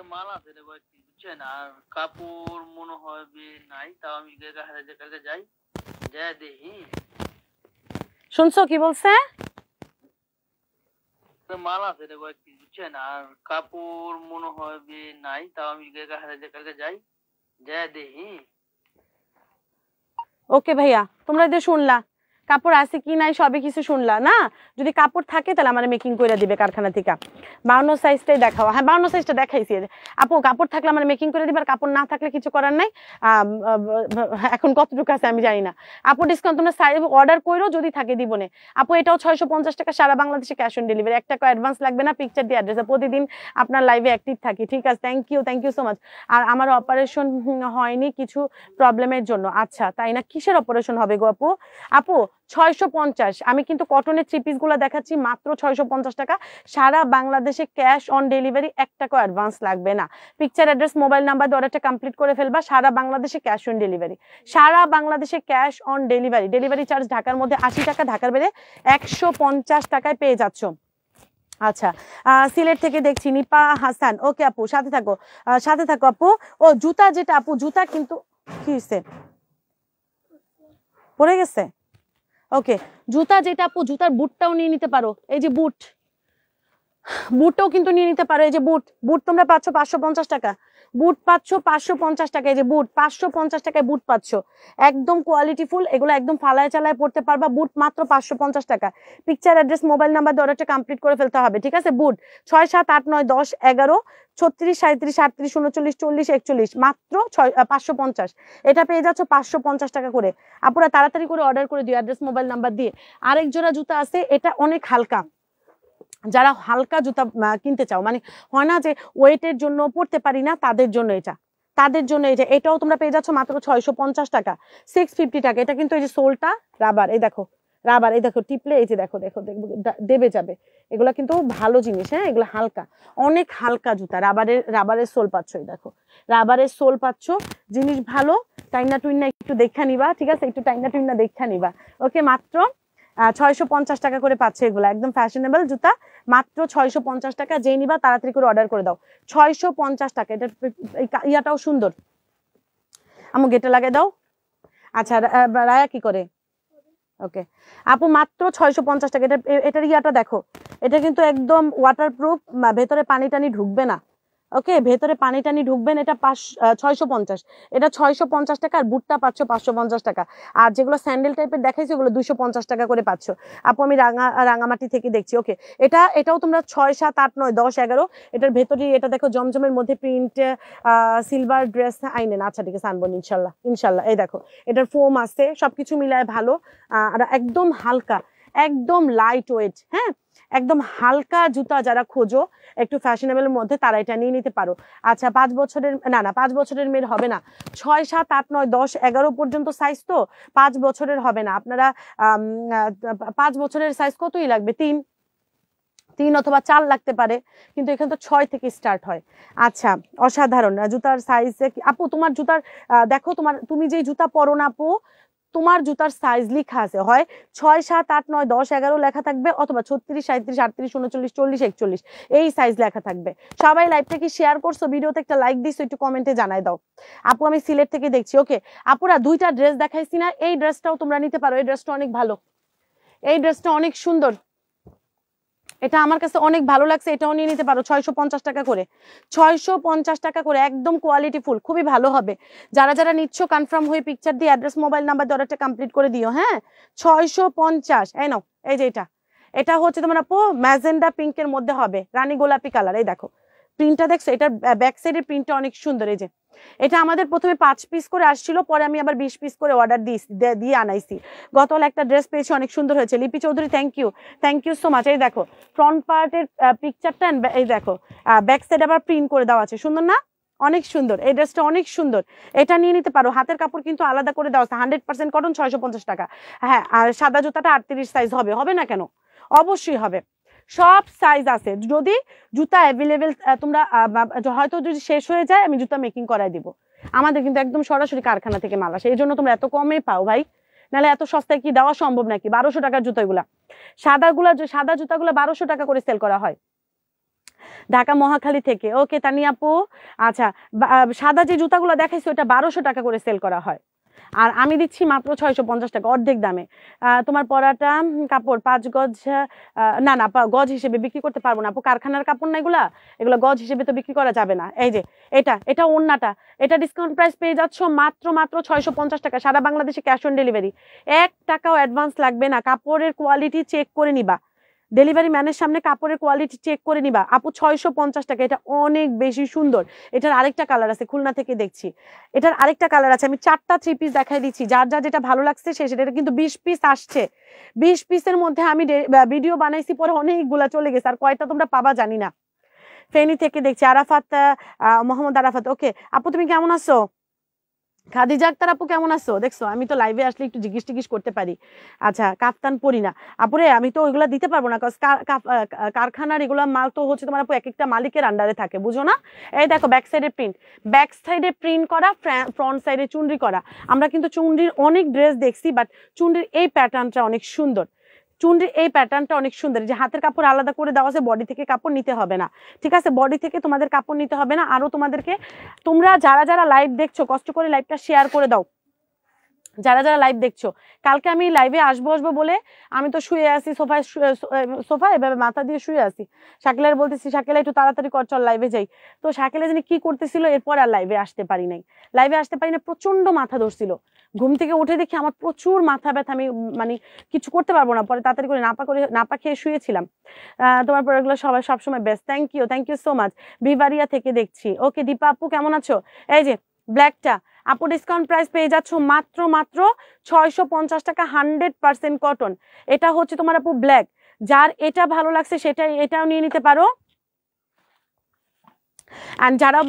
আর কাপড় মনে হয় নাই, তাও আমি কালকে যাই যা দেখি। শুনছো কি বলছে? মাল আছে রে কয়েকটি, বুঝছেন, আর কাপড় মনে হয় নাই, তাও আমি কালকে যাই যা দেখি। ওকে ভাইয়া, তোমরা যে শুনলা কাপড় আছে কি নাই সবই কিছু শুনলা না? যদি কাপড় থাকে তাহলে আমার মেকিং করে দিবে কারখানা থেকে। 52 সাইজটাই দেখাও। হ্যাঁ 52 সাইজটা দেখাইছি। আপু কাপড় থাকলে আমার মেকিং করে দিবে, আর কাপড় না থাকলে কিছু করার নাই। এখন কতটুকু আছে আমি জানি না। আপু ডিসকাউন্ট তোমরা অর্ডার করো, যদি থাকে দিব না। আপু এটাও 650 টাকা, সারা বাংলাদেশে ক্যাশ অন ডেলিভারি, 1 টাকা অ্যাডভান্স লাগবে না, পিকচার দিয়ে অ্যাড্রেসে। প্রতিদিন আপনার লাইভে অ্যাক্টিভ থাকি, ঠিক আছে? Thank you so much. আর আমার অপারেশন হয়নি কিছু প্রবলেমের জন্য। আচ্ছা তাই না, কিসের অপারেশন হবে গো আপু? আপু 650, আমি কিন্তু কটনের 3 পিস গুলো দেখাচ্ছি মাত্র 650 টাকা, সারা বাংলাদেশে ক্যাশ অন ডেলিভারি, 1 টাকা অ্যাডভান্স লাগবে না। পিকচার অ্যাড্রেস মোবাইল নাম্বার দিয়ে অর্ডারটা কমপ্লিট করে ফেলবা, সারা বাংলাদেশে ক্যাশ অন ডেলিভারি, সারা বাংলাদেশে cash on delivery. Delivery charge ঢাকার মধ্যে 80 টাকা, ঢাকার বাইরে 150 টাকায় পেয়ে যাচ্ছ। আচ্ছা সিলেট থেকে দেখছি নিপা হাসান, ওকে আপু সাথে থাকো, সাথে থাকো আপু। ও জুতা যেটা আপু, জুতা কিন্তু কি হয়েছে, পড়ে গেছে? ওকে জুতা যেটা আপু, জুতার বুটটাও নিয়ে নিতে পারো, এই যে বুট, বুটটাও কিন্তু নিয়ে নিতে পারো। এই যে বুট, বুট তোমরা পাচ্ছ 550 টাকা, বুট পাচ্ছ 550 টাকা। এই যে বুট 550 টাকায় বুট পাচ্ছ, একদম কোয়ালিটি ফুল, এগুলো একদম ফালায় চালায় পড়তে পারবা। বুট মাত্র 550 টাকা। পিকচার অ্যাড্রেস মোবাইল নাম্বার দিয়ে অর্ডারটা কমপ্লিট করে ফেলতে হবে, ঠিক আছে? বুট 6 7 8 9 10 11 36 37 38 39 40 41, মাত্র 550। এটা পেয়ে যাচ্ছ 550 টাকা করে। আপুরা তাড়াতাড়ি করে অর্ডার করে দিও অ্যাড্রেস মোবাইল নাম্বার দিয়ে। আরেক জোড়া জুতা আছে, এটা অনেক হালকা, যারা হালকা জুতা কিনতে চাও, মানে হয় না যে ওয়েটের জন্য পড়তে পারি না, তাদের জন্য এটা, তাদের জন্য এটা। এটাও তোমরা পেয়ে যাচ্ছ মাত্র 650 টাকা, 650 টাকা। এটা কিন্তু এই যে সোলটা রাবার, এই দেখো রাবার, এই দেখো টিপলে এই যে দেখো দেখো দেবে যাবে। এগুলা কিন্তু ভালো জিনিস, হ্যাঁ এগুলো হালকা, অনেক হালকা জুতা, রাবারের সোল পাচ্ছ, এই দেখো রাবারের সোল পাচ্ছ, জিনিস ভালো। টাইনা টুইনা একটু দেখা নিবা, ঠিক আছে? একটু টাইনা টুইনা দেখা নিবা। ওকে মাত্র 650 টাকা করে পাচ্ছে এগুলা, একদম ফ্যাশনেবল জুতা, মাত্র 650 টাকা। যেই নিবা তাড়াতাড়ি করে অর্ডার করে দাও, 650 টাকা। এটা ইয়াটাও সুন্দর, আমু গেটে লাগাই দাও। আচ্ছা রায়া কি করে? ওকে আপু মাত্র 650 টাকা। এটার ইয়াটা দেখো, এটা কিন্তু একদম ওয়াটারপ্রুফ, ভেতরে পানি টানি ঢুকবে না। ওকে ভেতরে পানি টানি ঢুকবেন। এটা 650, এটা 650 টাকা। আর বুটটা পাচ্ছ 550 টাকা। আর যেগুলো স্যান্ডেল টাইপের দেখাইছি ওগুলো 250 টাকা করে পাচ্ছ। আপু আমি রাঙামাটি থেকে দেখছি। ওকে এটাও তোমরা 6 7 8 9 10 11, এটার ভেতরে এটা দেখো জমজমের মধ্যে প্রিন্ট, সিলভার ড্রেস আইনেন। আচ্ছা ঠিক আছে আনবো ইনশাল্লাহ ইনশাল্লাহ। এই দেখো এটার ফোম আছে, সবকিছু মিলায় ভালো, আর একদম হালকা, একদম লাইট ওয়েট। হ্যাঁ একদম হালকা জুতা যারা খোঁজো একটু ফ্যাশনেবলের মধ্যে, তারা এটা নিয়ে নিতে পারো। আচ্ছা 5 বছরের না 5 বছরের মেয়ের হবে না, 6 7 8 9 10 11 পর্যন্ত সাইজ, তো 5 বছরের হবে না। আপনারা 5 বছরের সাইজ কতই লাগবে, 3 অথবা 4 লাগতে পারে, কিন্তু এখানে তো 6 থেকে স্টার্ট হয়। আচ্ছা অসাধারণ জুতার সাইজ। আপু তোমার জুতার দেখো, তুমি যে জুতা পরো না আপু, তোমার জুতার সাইজ লেখা আছে, হয় 6 7 8 9 10 11 লেখা থাকবে, অথবা 36 37 38 39 40 41 এই সাইজ লেখা থাকবে। সবাই লাইভটা কি শেয়ার করছো, ভিডিওতে একটা লাইক দিছো, একটু কমেন্টে জানাই দাও। আপু আমি সিলেট থেকে দেখছি। ওকে আপুরা দুইটা ড্রেস দেখাইছি না, এই ড্রেসটাও তোমরা নিতে পারো, এই ড্রেসটা অনেক ভালো, এই ড্রেসটা অনেক সুন্দর, এটা আমার কাছে অনেক ভালো লাগছে। এটাও নিয়ে নিতে পারো 650 টাকা করে, 650 টাকা করে, একদম কোয়ালিটি ফুল, খুবই ভালো হবে। যারা যারা নিচ্ছ কনফার্ম হয়ে পিকচার দিয়ে অ্যাড্রেস মোবাইল নাম্বার দিয়ে অর্ডারটা কমপ্লিট করে দিও। হ্যাঁ 650। এই নাও, এই যে এটা হচ্ছে তোমার আপু ম্যাজেন্ডা পিঙ্কের মধ্যে হবে, রানী গোলাপি কালার। এই দেখো প্রিন্টটা দেখছো, এটার ব্যাক সাইডের প্রিন্টটা অনেক সুন্দর। এই যে এটা আমাদের প্রথমে 5 পিস করে আসছিল, পরে আমি আবার 20 পিস করে অর্ডার দিয়ে আনাইছি। গতকাল একটা ড্রেস পেয়েছি, অনেক সুন্দর হয়েছে। Lipi Chowdhury thank you so much. এই দেখো ফ্রন্ট পার্টের পিকচারটা, এই দেখো ব্যাক সাইড আবার প্রিন্ট করে দেওয়া আছে, সুন্দর না? অনেক সুন্দর, এই ড্রেসটা অনেক সুন্দর, এটা নিয়ে নিতে পারো। হাতের কাপড় কিন্তু আলাদা করে দেওয়া আছে, 100% কটন, 650 টাকা। হ্যাঁ আর সাদা জুতাটা 38 সাইজ হবে না কেন? অবশ্যই হবে, সব সাইজ আছে। যদি জুতা অ্যাভেলেবেল তোমরা হয়তো যদি শেষ হয়ে যায়, আমি জুতা মেকিং করাই দিব। আমাদের কিন্তু একদম সরাসরি কারখানা থেকে মাল আসে, এই জন্য তোমরা এত কমে পাও ভাই, নাহলে এত সস্তায় কি দেওয়া সম্ভব নাকি? 1200 টাকার জুতাগুলা, সাদা জুতাগুলা 1200 টাকা করে সেল করা হয় ঢাকা মহাখালী থেকে। ওকে তানি আপু, আচ্ছা সাদা যে জুতাগুলো দেখাইছো এটা 1200 টাকা করে সেল করা হয়। আর আমি দিচ্ছি মাত্র 650 টাকা, অর্ধেক দামে। তোমার পরাটা কাপড় 5 গজ, না না গজ হিসেবে বিক্রি করতে পারবো না আপু, কারখানার কাপড় না এগুলা, এগুলো গজ হিসেবে তো বিক্রি করা যাবে না। এই যে এটা ওড়নাটা, এটা ডিসকাউন্ট প্রাইস পেয়ে যাচ্ছ মাত্র 650 টাকা, সারা বাংলাদেশে ক্যাশ অন ডেলিভারি, 1 টাকাও অ্যাডভান্স লাগবে না। কাপড়ের কোয়ালিটি চেক করে নিবা, ডেলিভারি ম্যানের সামনে কাপড়ের কোয়ালিটি চেক করে নিবা আপু। 650 টাকা, এটা অনেক বেশি সুন্দর। এটার আরেকটা কালার আছে, খুলনা থেকে দেখছি, এটার আরেকটা কালার আছে। আমি 4টা 3 পিস দেখাই দিচ্ছি, যার যার যেটা ভালো লাগছে সেটা। এটা কিন্তু 20 পিস আসছে, 20 পিসের মধ্যে আমি ভিডিও বানাইছি, পরে অনেকগুলা চলে গেছে, আর কয়টা তোমরা পাবা জানি না। ফেনী থেকে দেখছি আরাফাত, মোহাম্মদ আরাফাত। ওকে আপু তুমি কেমন আছো? খাদিজা আক্তার আপু কেমন আছো? দেখছো আমি তো লাইভে আসলে একটু জিজ্ঞেস টিজ্ঞেস করতে পারি। আচ্ছা কাফতান পরি না আপুরে, আমি তো ওইগুলা দিতে পারবো না, কারখানার এগুলা মাল তো হচ্ছে তোমার আপু এক একটা মালিকের আন্ডারে থাকে, বুঝো না? এই দেখো ব্যাক সাইডে প্রিন্ট করা, ফ্রন্ট সাইডে চুনরি করা। আমরা কিন্তু চুনরির অনেক ড্রেস দেখছি, বাট চুনরির এই প্যাটার্নটা অনেক সুন্দর, চুনরির এই প্যাটার্নটা অনেক সুন্দর। যে হাতের কাপড় আলাদা করে দেওয়া আছে, বডি থেকে কাপড় নিতে হবে না, ঠিক আছে? বডি থেকে তোমাদের কাপড় নিতে হবে না। আরো তোমাদেরকে, তোমরা যারা লাইভ দেখছো কষ্ট করে লাইভটা শেয়ার করে দাও, যারা লাইভ দেখছো। কালকে আমি লাইভে আসবো বলে আমি তো শুয়ে আছি সোফায় এভাবে মাথা দিয়ে শুয়ে আছি। শাকিলার বলতেছি শাকিলা একটু তাড়াতাড়ি কর, চল লাইভে যাই। তো শাকিলা জানি কি করতেছিল, এরপর আর লাইভে আসতে পারি নাই। প্রচন্ড মাথা ধরছিল, ঘুম থেকে উঠে দেখি আমার প্রচুর মাথা ব্যথা, আমি মানে কিছু করতে পারবো না। পরে তাড়াতাড়ি করে নাপা খেয়ে শুয়েছিলাম। তোমার প্রোডাক্টগুলো সবসময় best, thank you so much. বিভারিয়া থেকে দেখছি। ওকে দীপা আপু কেমন আছো? এই যে ব্ল্যাকটা আপু ডিসকাউন্ট প্রাইস পেয়ে যাচ্ছ মাত্র 650 টাকা, 100% কটন। এটা হচ্ছে তোমার আপু ব্ল্যাক, যার এটা ভালো লাগছে এটাও নিয়ে নিতে পারো। এন্ড যারা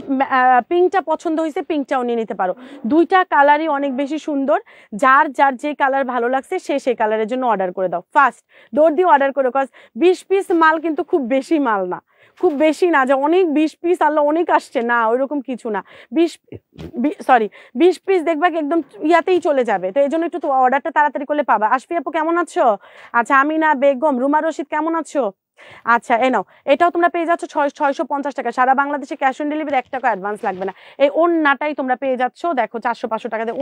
পিঙ্কটা পছন্দ হয়েছে পিঙ্কটাও নিয়ে নিতে পারো। দুইটা কালারই অনেক বেশি সুন্দর, যার যে কালার ভালো লাগছে সেই কালারের জন্য অর্ডার করে দাও, ফার্স্ট দৌড় দিয়ে অর্ডার করো। 20 পিস মাল কিন্তু খুব বেশি মাল না, খুব বেশি না যে অনেক 20 পিস আল্লাহ অনেক আসছে, না ওইরকম কিছু না। 20 পিস দেখবা একদম ইয়াতেই চলে যাবে, তো এই জন্য একটু অর্ডারটা তাড়াতাড়ি করলে পাবা। আশফি আপু কেমন আছো? আচ্ছা আমিনা বেগম, রুমা রশিদ কেমন আছো? আচ্ছা এ নাও, এটাও তোমরা পেয়ে যাচ্ছ 650 টাকা, সারা বাংলাদেশে ক্যাশ অন ডেলিভারি, 1 টাকা অ্যাডভান্স লাগবে না। এই ওন্নাটাই তোমরা পেয়ে যাচ্ছ, দেখো 400-500 টাকা দিয়ে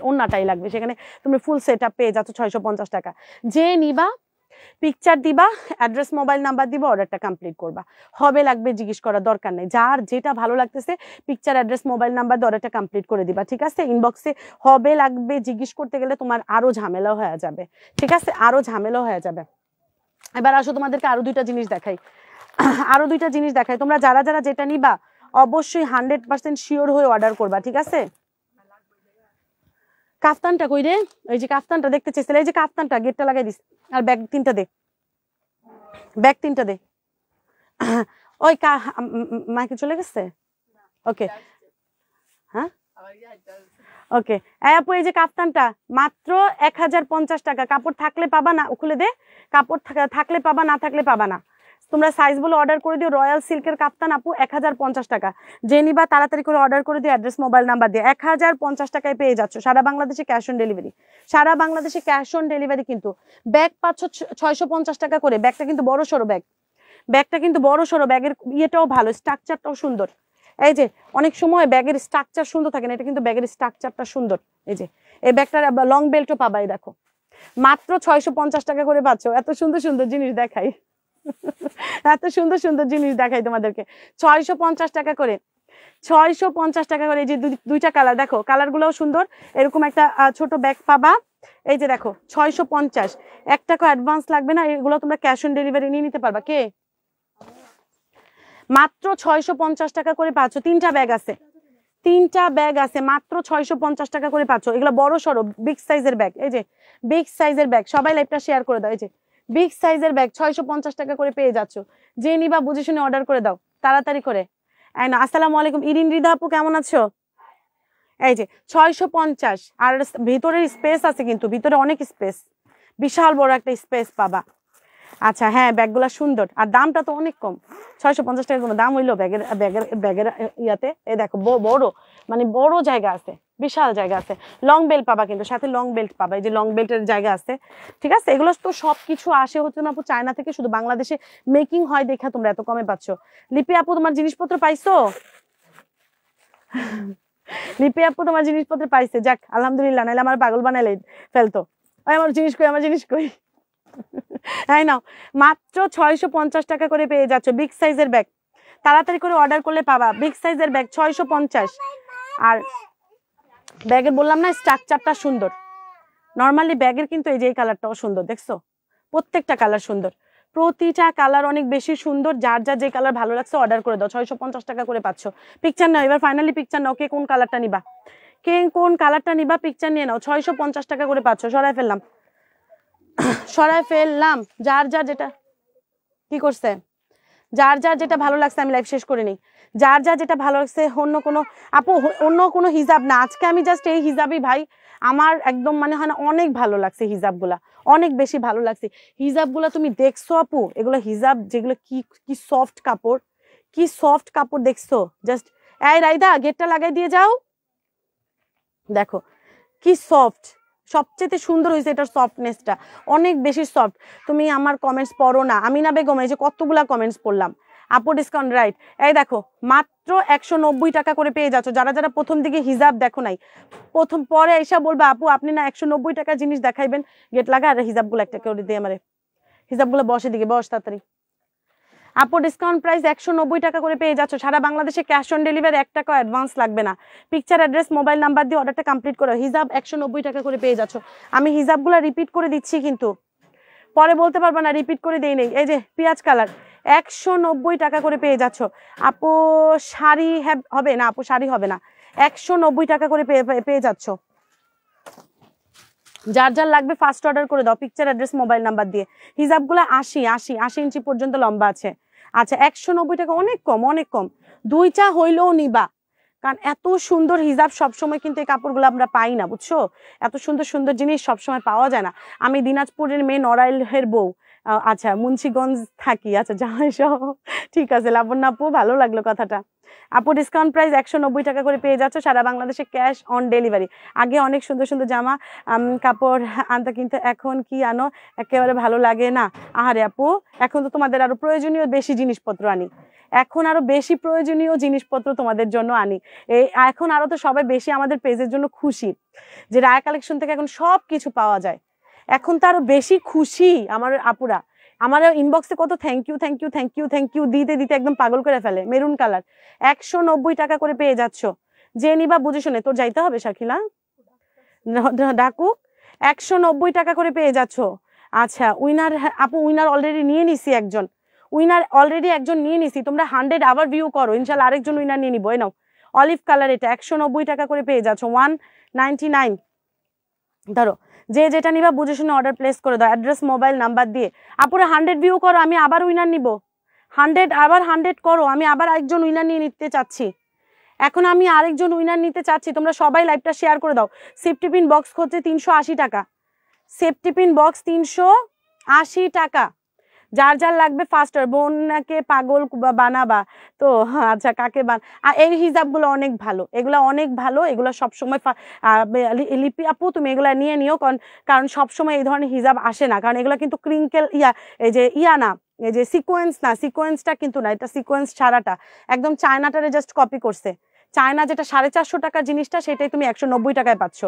ওন্নাটাই লাগবে, সেখানে তুমি ফুল সেট আপ পেয়ে যাচ্ছ 650 টাকা। যে নিবা পিকচার দিবা, অ্যাড্রেস মোবাইল নাম্বার দিবা, অর্ডারটা কমপ্লিট করবা। হবে লাগবে জিজ্ঞেস করার দরকার নেই, যার যেটা ভালো লাগতেছে পিকচার অ্যাড্রেস মোবাইল নাম্বার দিয়ে অর্ডারটা কমপ্লিট করে দিবা, ঠিক আছে? ইনবক্সে হবে লাগবে জিজ্ঞেস করতে গেলে তোমার আরো ঝামেলা হয়ে যাবে, ঠিক আছে? আরো ঝামেলা হয়ে যাবে। এবার আসো তোমাদেরকে আরো দুইটা জিনিস দেখাই, তোমরা যারা যেটা নিবা অবশ্যই 100% শিওর হয়ে অর্ডার করবা, ঠিক আছে? কাফতানটা কই রে? এই যে কাফতানটা দেখতে চাইছিলে, এই যে কাফতানটা, গেটটা লাগাই দিস। আর ব্যাগ তিনটা দে। ওই মাইকে চলে গেছে? ওকে হ্যাঁ ওকে। আপু এই যে কাফতানটা মাত্র 1050 টাকা, কাপড় থাকলে পাবা, না খুলে দে, কাপড় থাকলে পাবা, না থাকলে পাবা না। তোমরা সাইজ বলে অর্ডার করে দিও। রয়্যাল সিল্কের কাফতান আপু 1050 টাকা, যে নিবা তাড়াতাড়ি করে অর্ডার করে দিও, অ্যাড্রেস মোবাইল নাম্বার দিয়ে 1050 টাকায় পেয়ে যাচ্ছ, সারা বাংলাদেশে ক্যাশ অন ডেলিভারি, সারা বাংলাদেশে ক্যাশ অন ডেলিভারি। কিন্তু ব্যাগ পাচ্ছ 650 টাকা করে, ব্যাগটা কিন্তু বড় সড়ো ব্যাগের ইয়েটাও ভালো, স্ট্রাকচারটাও সুন্দর। এই যে অনেক সময় ব্যাগের স্ট্রাকচার সুন্দর থাকে না, এটা কিন্তু ব্যাগের স্ট্রাকচারটা সুন্দর। এই যে এই ব্যাগটার লং বেল্টও পাবা, এই দেখো মাত্র 650 টাকা করে পাচ্ছ। এত সুন্দর জিনিস দেখাই তোমাদেরকে 650 টাকা করে, 650 টাকা করে। এই যে দুইটা কালার দেখো, কালার গুলোও সুন্দর। এরকম একটা ছোট ব্যাগ পাবা, এই যে দেখো 650, 1 টাকা অ্যাডভান্স লাগবে না, এগুলো তোমরা ক্যাশ অন ডেলিভারি নিয়ে নিতে পারবা। কে? মাত্র 650 টাকা করে পাচ্ছ। 3টা ব্যাগ আছে মাত্র 650 টাকা করে পাচ্ছ। এগুলো বড় সড়ো বিগ সাইজের ব্যাগ, এই যে বিগ সাইজের ব্যাগ, সবাই লাইভটা শেয়ার করে দাও। এই যে বিগ সাইজের ব্যাগ 650 টাকা করে পেয়ে যাচ্ছ, যে নিবা বুঝে শুনে অর্ডার করে দাও তাড়াতাড়ি করে। আসসালামু আলাইকুম ইরিন রিদা আপু কেমন আছো? এই যে 650, আর ভিতরের স্পেস আছে, কিন্তু ভিতরে অনেক স্পেস, বিশাল বড় একটা স্পেস পাবা। আচ্ছা হ্যাঁ, ব্যাগগুলা সুন্দর, আর দামটা তো অনেক কম, 650 টাকা কোনো দাম হইলো ব্যাগের ইয়াতে। এই দেখো বড় জায়গা আছে, বিশাল জায়গা আছে। লং বেল্ট পাবা, কিন্তু সাথে লং বেল্ট পাবা, এই যে লং বেল্টের জায়গা আছে, ঠিক আছে? এগুলো তো সবকিছু আসে হচ্ছে না আপু চায়না থেকে, শুধু বাংলাদেশে মেকিং হয় দেখা তোমরা এত কমে পাচ্ছ। লিপি আপু তোমার জিনিসপত্র পাইছো? লিপি আপু তোমার জিনিসপত্র পাইছে, যাক আলহামদুলিল্লাহ, নাহলে আমার পাগল বানাইলে ফেলতো। আমার জিনিস কই, আমার জিনিস কই। হ্যাঁ নাও, মাত্র 650 টাকা করে পেয়ে যাচ্ছ বিগ সাইজের ব্যাগ। তাড়াতাড়ি করে অর্ডার করলে পাবা বিগ সাইজের ব্যাগ 650। আর ব্যাগের বললাম না স্ট্রাকচারটা সুন্দর, নর্মালি ব্যাগের কিন্তু এই যে এই কালারটাও সুন্দর, দেখছো প্রত্যেকটা কালার সুন্দর, প্রতিটা কালার অনেক বেশি সুন্দর। যার যার যে কালার ভালো লাগছে অর্ডার করে দাও, 650 টাকা করে পাচ্ছ। পিকচার নাও এবার, ফাইনালি পিকচার নাও, কে কোন কালারটা নিবা, কে কোন কালারটা নিবা পিকচার নিয়ে নাও। 650 টাকা করে পাচ্ছ। সরাই ফেললাম, সরাই ফেললাম। যার যার যেটা কি করছে, যার যার যেটা ভালো লাগছে, আমি লাইভ শেষ করে নিই। যার যার যেটা ভালো লাগছে, অন্য কোনো আপু অন্য কোনো হিজাব না, আজকে আমি জাস্ট এই হিজাবই ভাই আমার একদম মানে হয় না অনেক ভালো লাগছে, হিজাবগুলা অনেক বেশি ভালো লাগছে। হিজাবগুলা তুমি দেখছো আপু, এগুলো হিজাব যেগুলো কি কি সফট কাপড়, কি সফট কাপড় দেখছো জাস্ট। এই রাইদা গেটটা লাগাই দিয়ে যাও, দেখো কি সফট, সবচেয়ে সুন্দর হয়েছে এটার সফটনেসটা, অনেক বেশি সফট। তুমি আমার কমেন্টস পড়ো না, আমি না বেগম এই যে কতগুলা কমেন্টস পড়লাম, আপু ডিসকাউন্ট রাইট। এই দেখো মাত্র 190 টাকা করে পেয়ে যাচ্ছ। যারা যারা প্রথম দিকে হিজাব দেখো নাই, প্রথম পরে এসা বলবা আপু আপনি না 190 টাকার জিনিস দেখাইবেন, গেট লাগা আর হিজাবগুলো একটা করে দিয়ে আমারে, হিজাবগুলো বসে দিকে বস তাড়াতাড়ি। আপু ডিসকাউন্ট প্রাইস 190 টাকা করে পেয়ে যাচ্ছ। সারা বাংলাদেশে ক্যাশ অন ডেলিভারি, 1 টাকা অ্যাডভান্স লাগবে না। পিকচার, অ্যাড্রেস, মোবাইল নাম্বার দিয়ে অর্ডারটা কমপ্লিট করো। হিজাব 190 টাকা করে পেয়ে যাচ্ছ। আমি হিজাবগুলো রিপিট করে দিচ্ছি, কিন্তু পরে বলতে পারবো না রিপিট করে দেই নেই। এই যে পেঁয়াজ কালার 190 টাকা করে পেয়ে যাচ্ছ। আপু শাড়ি হবে না, আপু শাড়ি হবে না, 190 টাকা করে পেয়ে যাচ্ছ। যার যার লাগবে ফার্স্ট অর্ডার করে দাও, পিকচার, অ্যাড্রেস, মোবাইল নাম্বার দিয়ে। হিজাবগুলো 80 ইঞ্চি পর্যন্ত লম্বা আছে। আচ্ছা 190 টাকা অনেক কম, অনেক কম, দুইটা হইলেও নিবা, কারণ এত সুন্দর হিজাব সবসময় কিন্তু এই কাপড়গুলো আমরা পাই না, বুঝছো, এত সুন্দর সুন্দর জিনিস সবসময় পাওয়া যায় না। আমি দিনাজপুরের মেয়ে, নড়াইলের বউ, আচ্ছা মুন্সিগঞ্জ থাকি, আচ্ছা জামাই সহ, ঠিক আছে লাবণ্য আপু ভালো লাগলো কথাটা। আপু ডিসকাউন্ট প্রাইস 190 টাকা করে পেয়ে যাচ্ছ, সারা বাংলাদেশে ক্যাশ অন ডেলিভারি। আগে অনেক সুন্দর সুন্দর জামা কাপড় আনতে, কিন্তু এখন কি আনো একেবারে ভালো লাগে না। আহারে আপু এখন তো তোমাদের আরো প্রয়োজনীয় বেশি জিনিসপত্র আনি, এখন আরো বেশি প্রয়োজনীয় জিনিসপত্র তোমাদের জন্য আনি। এই এখন আরো তো সবাই বেশি আমাদের পেজের জন্য খুশি যে রায়া কালেকশন থেকে এখন সব কিছু পাওয়া যায়, এখন তো আরো বেশি খুশি আমার আপুরা। আমার ইনবক্সে কত thank you thank you thank you thank you দিতে দিতে একদম পাগল করে ফেলে। মেরুন কালার 190 টাকা করে পেয়ে যাচ্ছ। যে নিবা বুঝে শুনে, তোর যাইতে হবে শাকিলা ডাকুক, 190 টাকা করে পেয়ে যাচ্ছ। আচ্ছা উইনার আপু, উইনার অলরেডি নিয়ে নিছি একজন, উইনার অলরেডি একজন নিয়ে নিছি, তোমরা 100 আবার ভিউ করো, ইনশাল্লাহ আরেকজন উইনার নিয়ে নিবো। নাও অলিভ কালার, এটা 190 টাকা করে পেয়ে যাচ্ছ, 199। ধরো যে যেটা নিবা বুঝে শুনে অর্ডার প্লেস করে দাও, অ্যাড্রেস, মোবাইল নাম্বার দিয়ে। আপুরে 100 ভিউ করো, আমি আবার উইনার নিব, 100 আবার 100 করো, আমি আবার একজন উইনার নিয়ে নিতে চাচ্ছি, এখন আমি আরেকজন উইনার নিতে চাচ্ছি। তোমরা সবাই লাইভটা শেয়ার করে দাও। সেফটি পিন বক্স হচ্ছে 380 টাকা, সেফটি পিন বক্স 380 টাকা। যার যার লাগবে ফাস্টার, বোনকে পাগল বানাবা তো, আচ্ছা কাকে এই হিজাবগুলো অনেক ভালো, এগুলো অনেক ভালো, এগুলো সবসময় লিপি আপু তুমি এগুলো নিয়ে নিও, কারণ সবসময় এই ধরনের হিজাব আসে না, কারণ এগুলো কিন্তু ক্রিঙ্কেল এই যে না, এই যে সিকোয়েন্স না, সিকোয়েন্সটা কিন্তু না, এটা সিকোয়েন্স ছাড়াটা একদম চায়নাটারে জাস্ট কপি করছে। চায়না যেটা 450 টাকার জিনিসটা, সেটাই তুমি 190 টাকায় পাচ্ছ,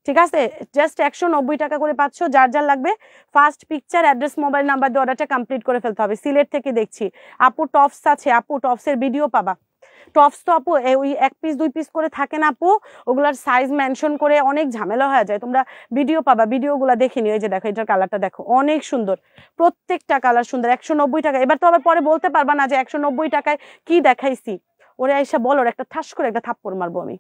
ঠিক আছে, জাস্ট 190 টাকা করে পাচ্ছ। যার যার লাগবে first picture, address, mobile number দিয়ে অর্ডারটা কমপ্লিট করে ফেলতে হবে। সিলেট থেকে দেখছি আপু টপস আছে, আপু টপসের ভিডিও পাবা। টপস তো আপু ওই 1 পিস 2 পিস করে থাকে না আপু, ওগুলার সাইজ মেনশন করে অনেক ঝামেলা হয়ে যায়, তোমরা ভিডিও পাবা, ভিডিওগুলো দেখে নিও। এই যে দেখো এটার কালারটা দেখো অনেক সুন্দর, প্রত্যেকটা কালার সুন্দর। 190 টাকা, এবার তো আবার পরে বলতে পারবা না যে 190 টাকায় কি দেখাইছি, ওরে আইসা বলো একটা ঠাস করে একটা থাপ্পড় মারবো আমি।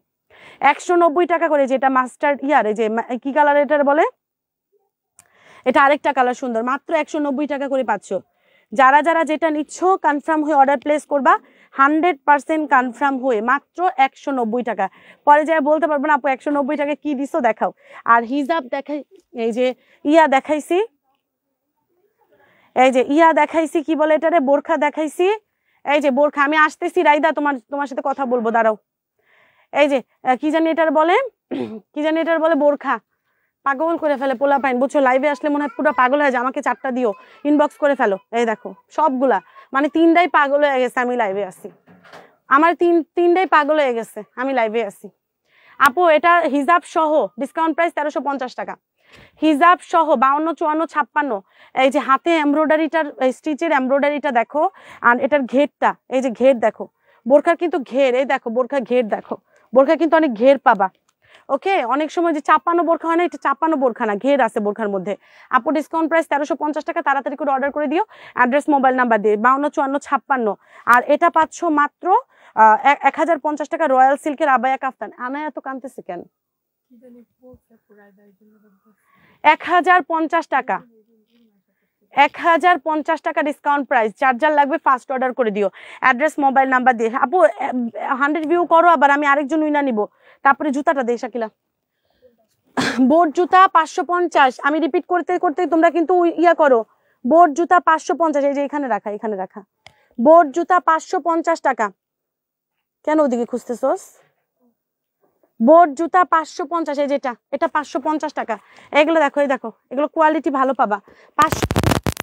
190 টাকা করে, যেটা মাস্টার্ড এই যে কি কালার এটার বলে, এটা আরেকটা কালার সুন্দর, মাত্র 190 টাকা করে পাচ্ছ। যারা যারা যেটা নিচ্ছ কনফার্ম হয়ে অর্ডার প্লেস করবা, 100% কনফার্ম হয়ে মাত্র 190 টাকা। পরে যাই বলতে পারবো না আপু 190 টাকা কি দিছো দেখাও। আর হিজাব দেখাই, এই যে দেখাইছি, এই যে দেখাইছি, কি বলে এটারে, বোরখা দেখাইছি, এই যে বোরখা। আমি আসতেছি রাইদা, তোমার সাথে কথা বলবো, দাঁড়াও। এই যে কি জানি এটার বলে, কি জানি এটার বলে, বোরখা। পাগল করে ফেলে পোলা পাইন, বুঝছো, লাইভে আসলে মনে হয় পুরো পাগল হয়ে যায়, আমাকে 4টা দিও, ইনবক্স করে ফেলো। এই দেখো সবগুলা, মানে 3টাই পাগল হয়ে গেছে, আমি লাইভে আসি, আমার তিনটাই পাগল হয়ে গেছে, আমি লাইভে আসি। আপু এটা হিজাব সহ ডিসকাউন্ট প্রাইস 1350 টাকা, হিজাব সহ 52, 54, 56। এই যে হাতে এমব্রয়ডারিটার স্টিচের এমব্রয়ডারিটা দেখো, আর এটার ঘেরটা, এই যে ঘের দেখো, বোরখার কিন্তু ঘের, এই দেখো বোরখার ঘের দেখো, বোরখা কিন্তু অনেক ঘের পাবা। ওকে, অনেক সময় যে 56 বোরখা হয় না, এটা 56 বোরখা না, ঘের আছে বোরখার মধ্যে। আপু ডিসকাউন্ট প্রাইস 1350 টাকা, তাড়াতাড়ি করে অর্ডার করে দিও, অ্যাড্রেস মোবাইল নাম্বার দিয়ে 52, 54, 56। আর এটা পাচ্ছ মাত্র 1050 টাকা রয়্যাল সিল্কের আবায়া কাফতান। আনায়া এত কানতেছে কেন? 1050 টাকা, 1050 টাকা ডিসকাউন্ট প্রাইস। চার্জার লাগবে ফাস্ট অর্ডার করে দিও, অ্যাড্রেস মোবাইল নাম্বার দিয়ে। আপু 100 ভিউ করো, আবার আমি আরেকজন উইনা নিব। তারপরে জুতাটা দে শাকিলা, বোর্ড জুতা 550। আমি রিপিট করতে করতে তোমরা কিন্তু ইয়া করো। বোর্ড জুতা 550, এই যে এখানে রাখা, এখানে রাখা। বোর্ড জুতা 550 টাকা। কেন ওদিকে খুঁজতেছস? বোর্ড জুতা 550, এই যেটা, এটা 550 টাকা। এগুলো দেখো, এই দেখো, এগুলো কোয়ালিটি ভালো পাবা। 500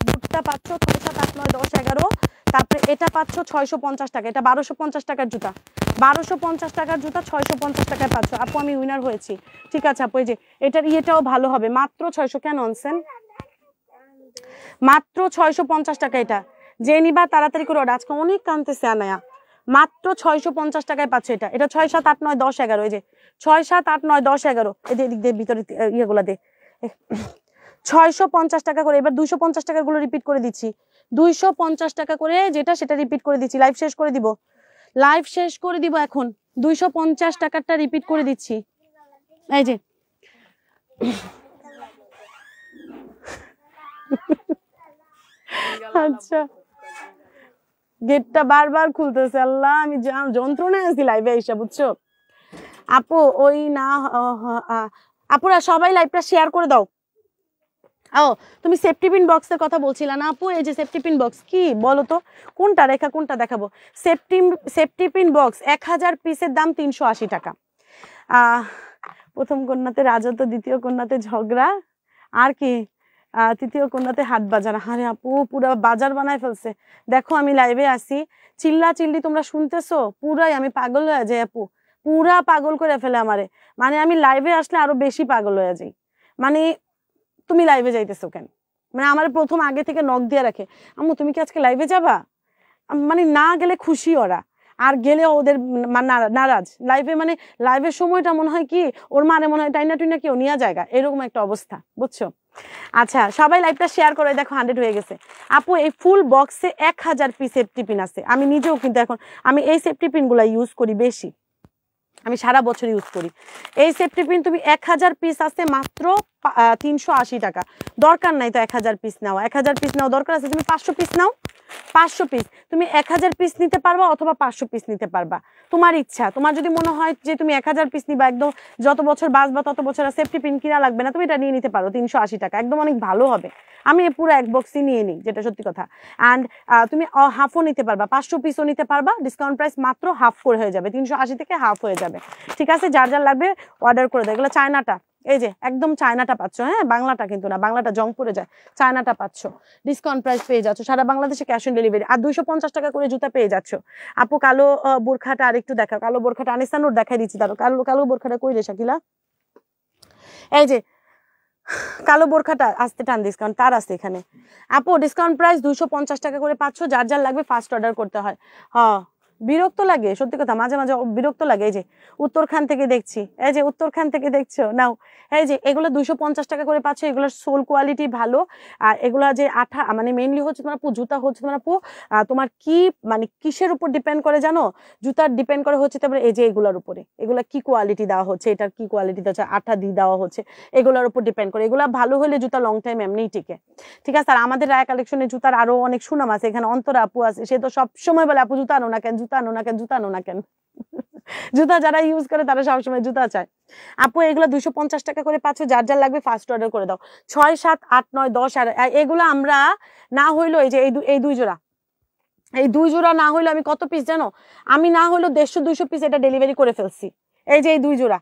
বুটটা পাচ্ছ 6, 7, 8, 9, 10, 11। তারপরে এটা পাচ্ছ 650 টাকা, এটা 1250 টাকার জুতা, 1250 টাকার জুতা 650 টাকায় পাচ্ছ। আপু আমি উইনার হয়েছি। ঠিক আছে আপু, এই যে এটার ইয়েটাও ভালো হবে, মাত্র 600। কেন আনছেন? মাত্র 650 টাকা। এটা যে নিবা তাড়াতাড়ি করে অর্ডার। আজকে অনেক কানতেছে আনায়া, মাত্র 650 টাকায় পাচ্ছে এটা। এটা 6, 7, 8, 9, 10, 11, এই যে 6, 7, 8, 9, 10, 11। এদিক দিয়ে ভিতরে ইয়েগুলা দে, 650 টাকা করে। এবার 250 টাকার গুলো রিপিট করে দিচ্ছি, 250 টাকা করে যেটা সেটা রিপিট করে দিচ্ছি। লাইভ শেষ করে দিব, লাইভ শেষ করে দিব এখন। 250 টাকারটা রিপিট করে দিচ্ছি, এই যে আচ্ছা, গেটটা বারবার খুলতেছে, আল্লাহ আমি যন্ত্রণায় আছি লাইভে এসে, বুঝছো আপু? ওই না আপুরা সবাই লাইভটা শেয়ার করে দাও। ও তুমি সেফটি পিন বক্সের কথা বলছিলা না আপু? এই যে সেফটি পিন বক্স, কি বলো তো, কোনটা রেখা কোনটা দেখাবো? সেফটি পিন বক্স 1000 পিসের দাম 380 টাকা। প্রথম কন্যাতে রাজত্ব, দ্বিতীয় কন্যাতে ঝগড়া, আর কি তৃতীয় কন্যাতে হাট বাজার। আরে আপু পুরা বাজার বানায় ফেলছে। দেখো আমি লাইভে আসি, চিল্লা চিল্লি তোমরা শুনতেছো, পুরাই আমি পাগল হয়ে যাই আপু, পুরা পাগল করে ফেলে আমারে। মানে আমি লাইভে আসলে আরো বেশি পাগল হয়ে যাই। মানে তুমি লাইভে যাইতেছো কেন? মানে আমার প্রথম আগে থেকে নক দিয়ে রাখে, আম্মু তুমি কি আজকে লাইভে যাবা? মানে না গেলে খুশি ওরা, আর গেলে ওদের নারাজ। লাইভে মানে লাইভের সময়টা মনে হয় কি ওর মানে মনে হয় টাইনা টুইনা কেউ নিয়ে জায়গা, এরকম একটা অবস্থা, বুঝছো? আচ্ছা সবাই লাইভটা শেয়ার করে দেখো, 100 হয়ে গেছে। আপু এই ফুল বক্সে 1000 পিস সেফটি পিন আছে। আমি নিজেও কিন্তু এখন আমি এই সেফটি পিন গুলা ইউজ করি বেশি, আমি সারা বছর ইউজ করি। এই সেফটি পিন তুমি 1000 পিস আছে মাত্র 380 টাকা। দরকার নাই তো 1000 পিস নাও, 1000 পিস নাও, দরকার আছে তুমি 500 পিস নাও। 500 পিস তুমি 1000 পিস নিতে পারবা অথবা 500 পিস নিতে পারবা, তোমার ইচ্ছা। তোমার যদি মনে হয় যে তুমি 1000 পিস নিবা, একদম যত বছর বাঁচবা তত বছর সেফটি পিন কিনা লাগবে না, তুমি এটা নিয়ে নিতে পারো 380 টাকা, একদম অনেক ভালো হবে। আমি পুরো এক বক্সই নিয়ে নিই, যেটা সত্যি কথা। অ্যান্ড তুমি হাফও নিতে পারবা, 500 পিসও নিতে পারবা। ডিসকাউন্ট প্রাইস মাত্র হাফ করে হয়ে যাবে, 380 থেকে হাফ হয়ে যাবে। ঠিক আছে, যার যার লাগবে অর্ডার করে দেয়। এগুলো চায়নাটা, এই যে একদম চায়নাটা পাচ্ছ, হ্যাঁ বাংলাটা কিন্তু না, বাংলাটা জং পড়ে যায়। চায়নাটা পাচ্ছ, ডিসকাউন্ট প্রাইস পেয়ে যাচ্ছ, সারা বাংলাদেশে ক্যাশ অন ডেলিভারি। আর 250 টাকা করে জুতা পেয়ে যাচ্ছ। আপু কালো বোরখাটা আরেকটু দেখাও, কালো বোরখাটা আনিসানুর দেখাই দিচ্ছি। তারও কালো কালো বোরখাটা কই রে শাকিলা? এই যে কালো বোরখাটা আসতে টান ডিসকাউন্ট তার আছে এখানে। আপু ডিসকাউন্ট প্রাইস 250 টাকা করে পাচ্ছ, যার যার লাগবে ফার্স্ট অর্ডার করতে হয়। হ্যাঁ বিরক্ত লাগে সত্যি কথা, মাঝে মাঝে বিরক্ত লাগে। এই যে উত্তরখান থেকে দেখছি, এই যে উত্তরখান থেকে দেখছো নাও, এই যে এগুলো 250 টাকা করে পাচ্ছ। এগুলোর সোল কোয়ালিটি ভালো। আর এগুলা যে আঠা, মানে মেইনলি হচ্ছে তোমার আপু জুতা হচ্ছে তোমার আপু তোমার কি মানে কিসের উপর ডিপেন্ড করে জানো? জুতার ডিপেন্ড করে হচ্ছে তারপরে এই যে এগুলোর উপরে, এগুলা কি কোয়ালিটি দেওয়া হচ্ছে, এটার কি কোয়ালিটি দেওয়া হচ্ছে, আঠা দিয়ে দেওয়া হচ্ছে, এগুলোর উপর ডিপেন্ড করে। এগুলা ভালো হলে জুতা লং টাইম এমনিই টিকে। ঠিক আছে, আর আমাদের রায়া কালেকশনের জুতার আরো অনেক সুনাম আছে। এখানে অন্তরা আপু আছে, সে তো সব সময় বলে আপু জুতা আনো না কেন, জুতা আনো না কেন, জুতা আনো না কেন। জুতা যারা ইউজ করে তারা সবসময় জুতা চায়। আপু এগুলো 250 টাকা করে পাচ্ছ, যার যার লাগবে ফার্স্ট অর্ডার করে দাও। 6, 7, 8, 9, 10 আর এগুলো আমরা না হইলো এই যে এই দুই জোড়া, এই দুই জোড়া না হইলো আমি কত পিস জানো? আমি না হইলো 150-200 পিস এটা ডেলিভারি করে ফেলছি। এই যে এই দুই জোড়া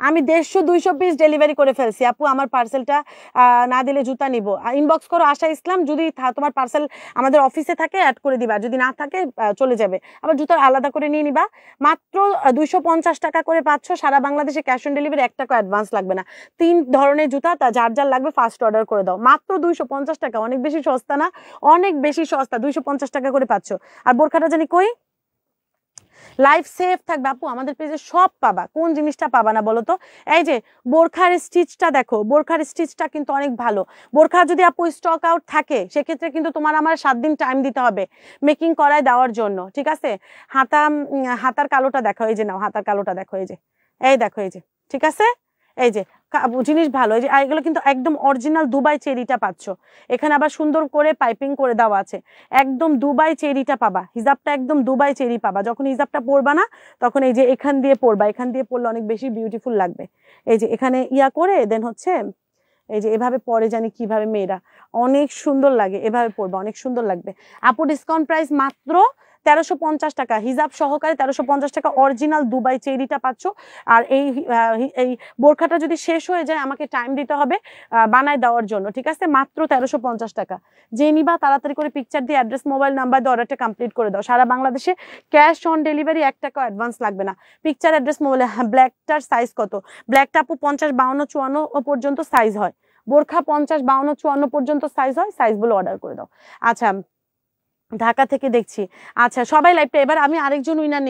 আমি 150-200 পিস ডেলিভারি করে ফেলছি আপু, আমার পার্সেলটা না দিলে জুতা নিব। ইনবক্স করো আশা ইসলাম, যদি তোমার পার্সেল আমাদের অফিসে থাকে অ্যাড করে দিবা, যদি না থাকে চলে যাবে, আবার জুতা আলাদা করে নিয়ে নিবা। মাত্র 250 টাকা করে পাচ্ছ, সারা বাংলাদেশে ক্যাশ অন ডেলিভারি, 1 টাকা অ্যাডভান্স লাগবে না। 3 ধরনের জুতা, যার যার লাগবে ফার্স্ট অর্ডার করে দাও, মাত্র 250 টাকা। অনেক বেশি সস্তা না? অনেক বেশি সস্তা, 250 টাকা করে পাচ্ছ। আর বোরখাটা জানি কই, লাইফ সেফ থাকবে আপু, আমাদের পেজে সব পাবা, কোন জিনিসটা পাবা না বলো তো? এই যে বোরখার স্টিচটা দেখো, বোরখার স্টিচটা কিন্তু অনেক ভালো। বোরখা যদি আপু স্টক আউট থাকে সেক্ষেত্রে কিন্তু তোমার আমার 7 দিন টাইম দিতে হবে মেকিং করায় দেওয়ার জন্য, ঠিক আছে? হাতার কালোটা দেখো, এই যে নাও হাতার কালোটা দেখো, এই দেখো, এই যে, ঠিক আছে? এই যে জিনিস ভালো, এই যে এগুলো কিন্তু একদম অরিজিনাল দুবাই চেরিটা পাচ্ছ। এখানে আবার সুন্দর করে পাইপিং করে দেওয়া আছে, একদম দুবাই চেরিটা পাবা। হিজাবটা একদম দুবাই চেরি পাবা। যখন হিজাবটা পরবা না তখন এই যে এখান দিয়ে পরবা, এখান দিয়ে পরলে অনেক বেশি বিউটিফুল লাগবে। এই যে এখানে ইয়া করে দেন হচ্ছে এই যে এভাবে পরে, জানি কিভাবে মেয়েরা অনেক সুন্দর লাগে, এভাবে পরবা অনেক সুন্দর লাগবে। আপু ডিসকাউন্ট প্রাইস মাত্র 1350 টাকা, হিজাব সহকারে 1350 টাকা, অরিজিনাল দুবাই চেরিটা পাচ্ছ। আর এই বোরখাটা যদি শেষ হয়ে যায় আমাকে টাইম দিতে হবে বানায় দেওয়ার জন্য, ঠিক আছে? মাত্র 1350 টাকা। যে নিবা তাড়াতাড়ি করে পিকচার দিয়ে অ্যাড্রেস মোবাইল নাম্বার দিয়ে অর্ডারটা কমপ্লিট করে দাও। সারা বাংলাদেশে ক্যাশ অন ডেলিভারি, 1 টাকা অ্যাডভান্স লাগবে না। Picture address mobile. ব্ল্যাকটার সাইজ কত? ব্ল্যাকটা আপু 50, 52, 54 পর্যন্ত সাইজ হয়। বোরখা 50, 52, 54 পর্যন্ত সাইজ হয়, সাইজগুলো অর্ডার করে দাও। আচ্ছা, ঢাকা থেকে দেখছি। আচ্ছা সবাই লাইভটা, এবার আমি আরেকজন উইনার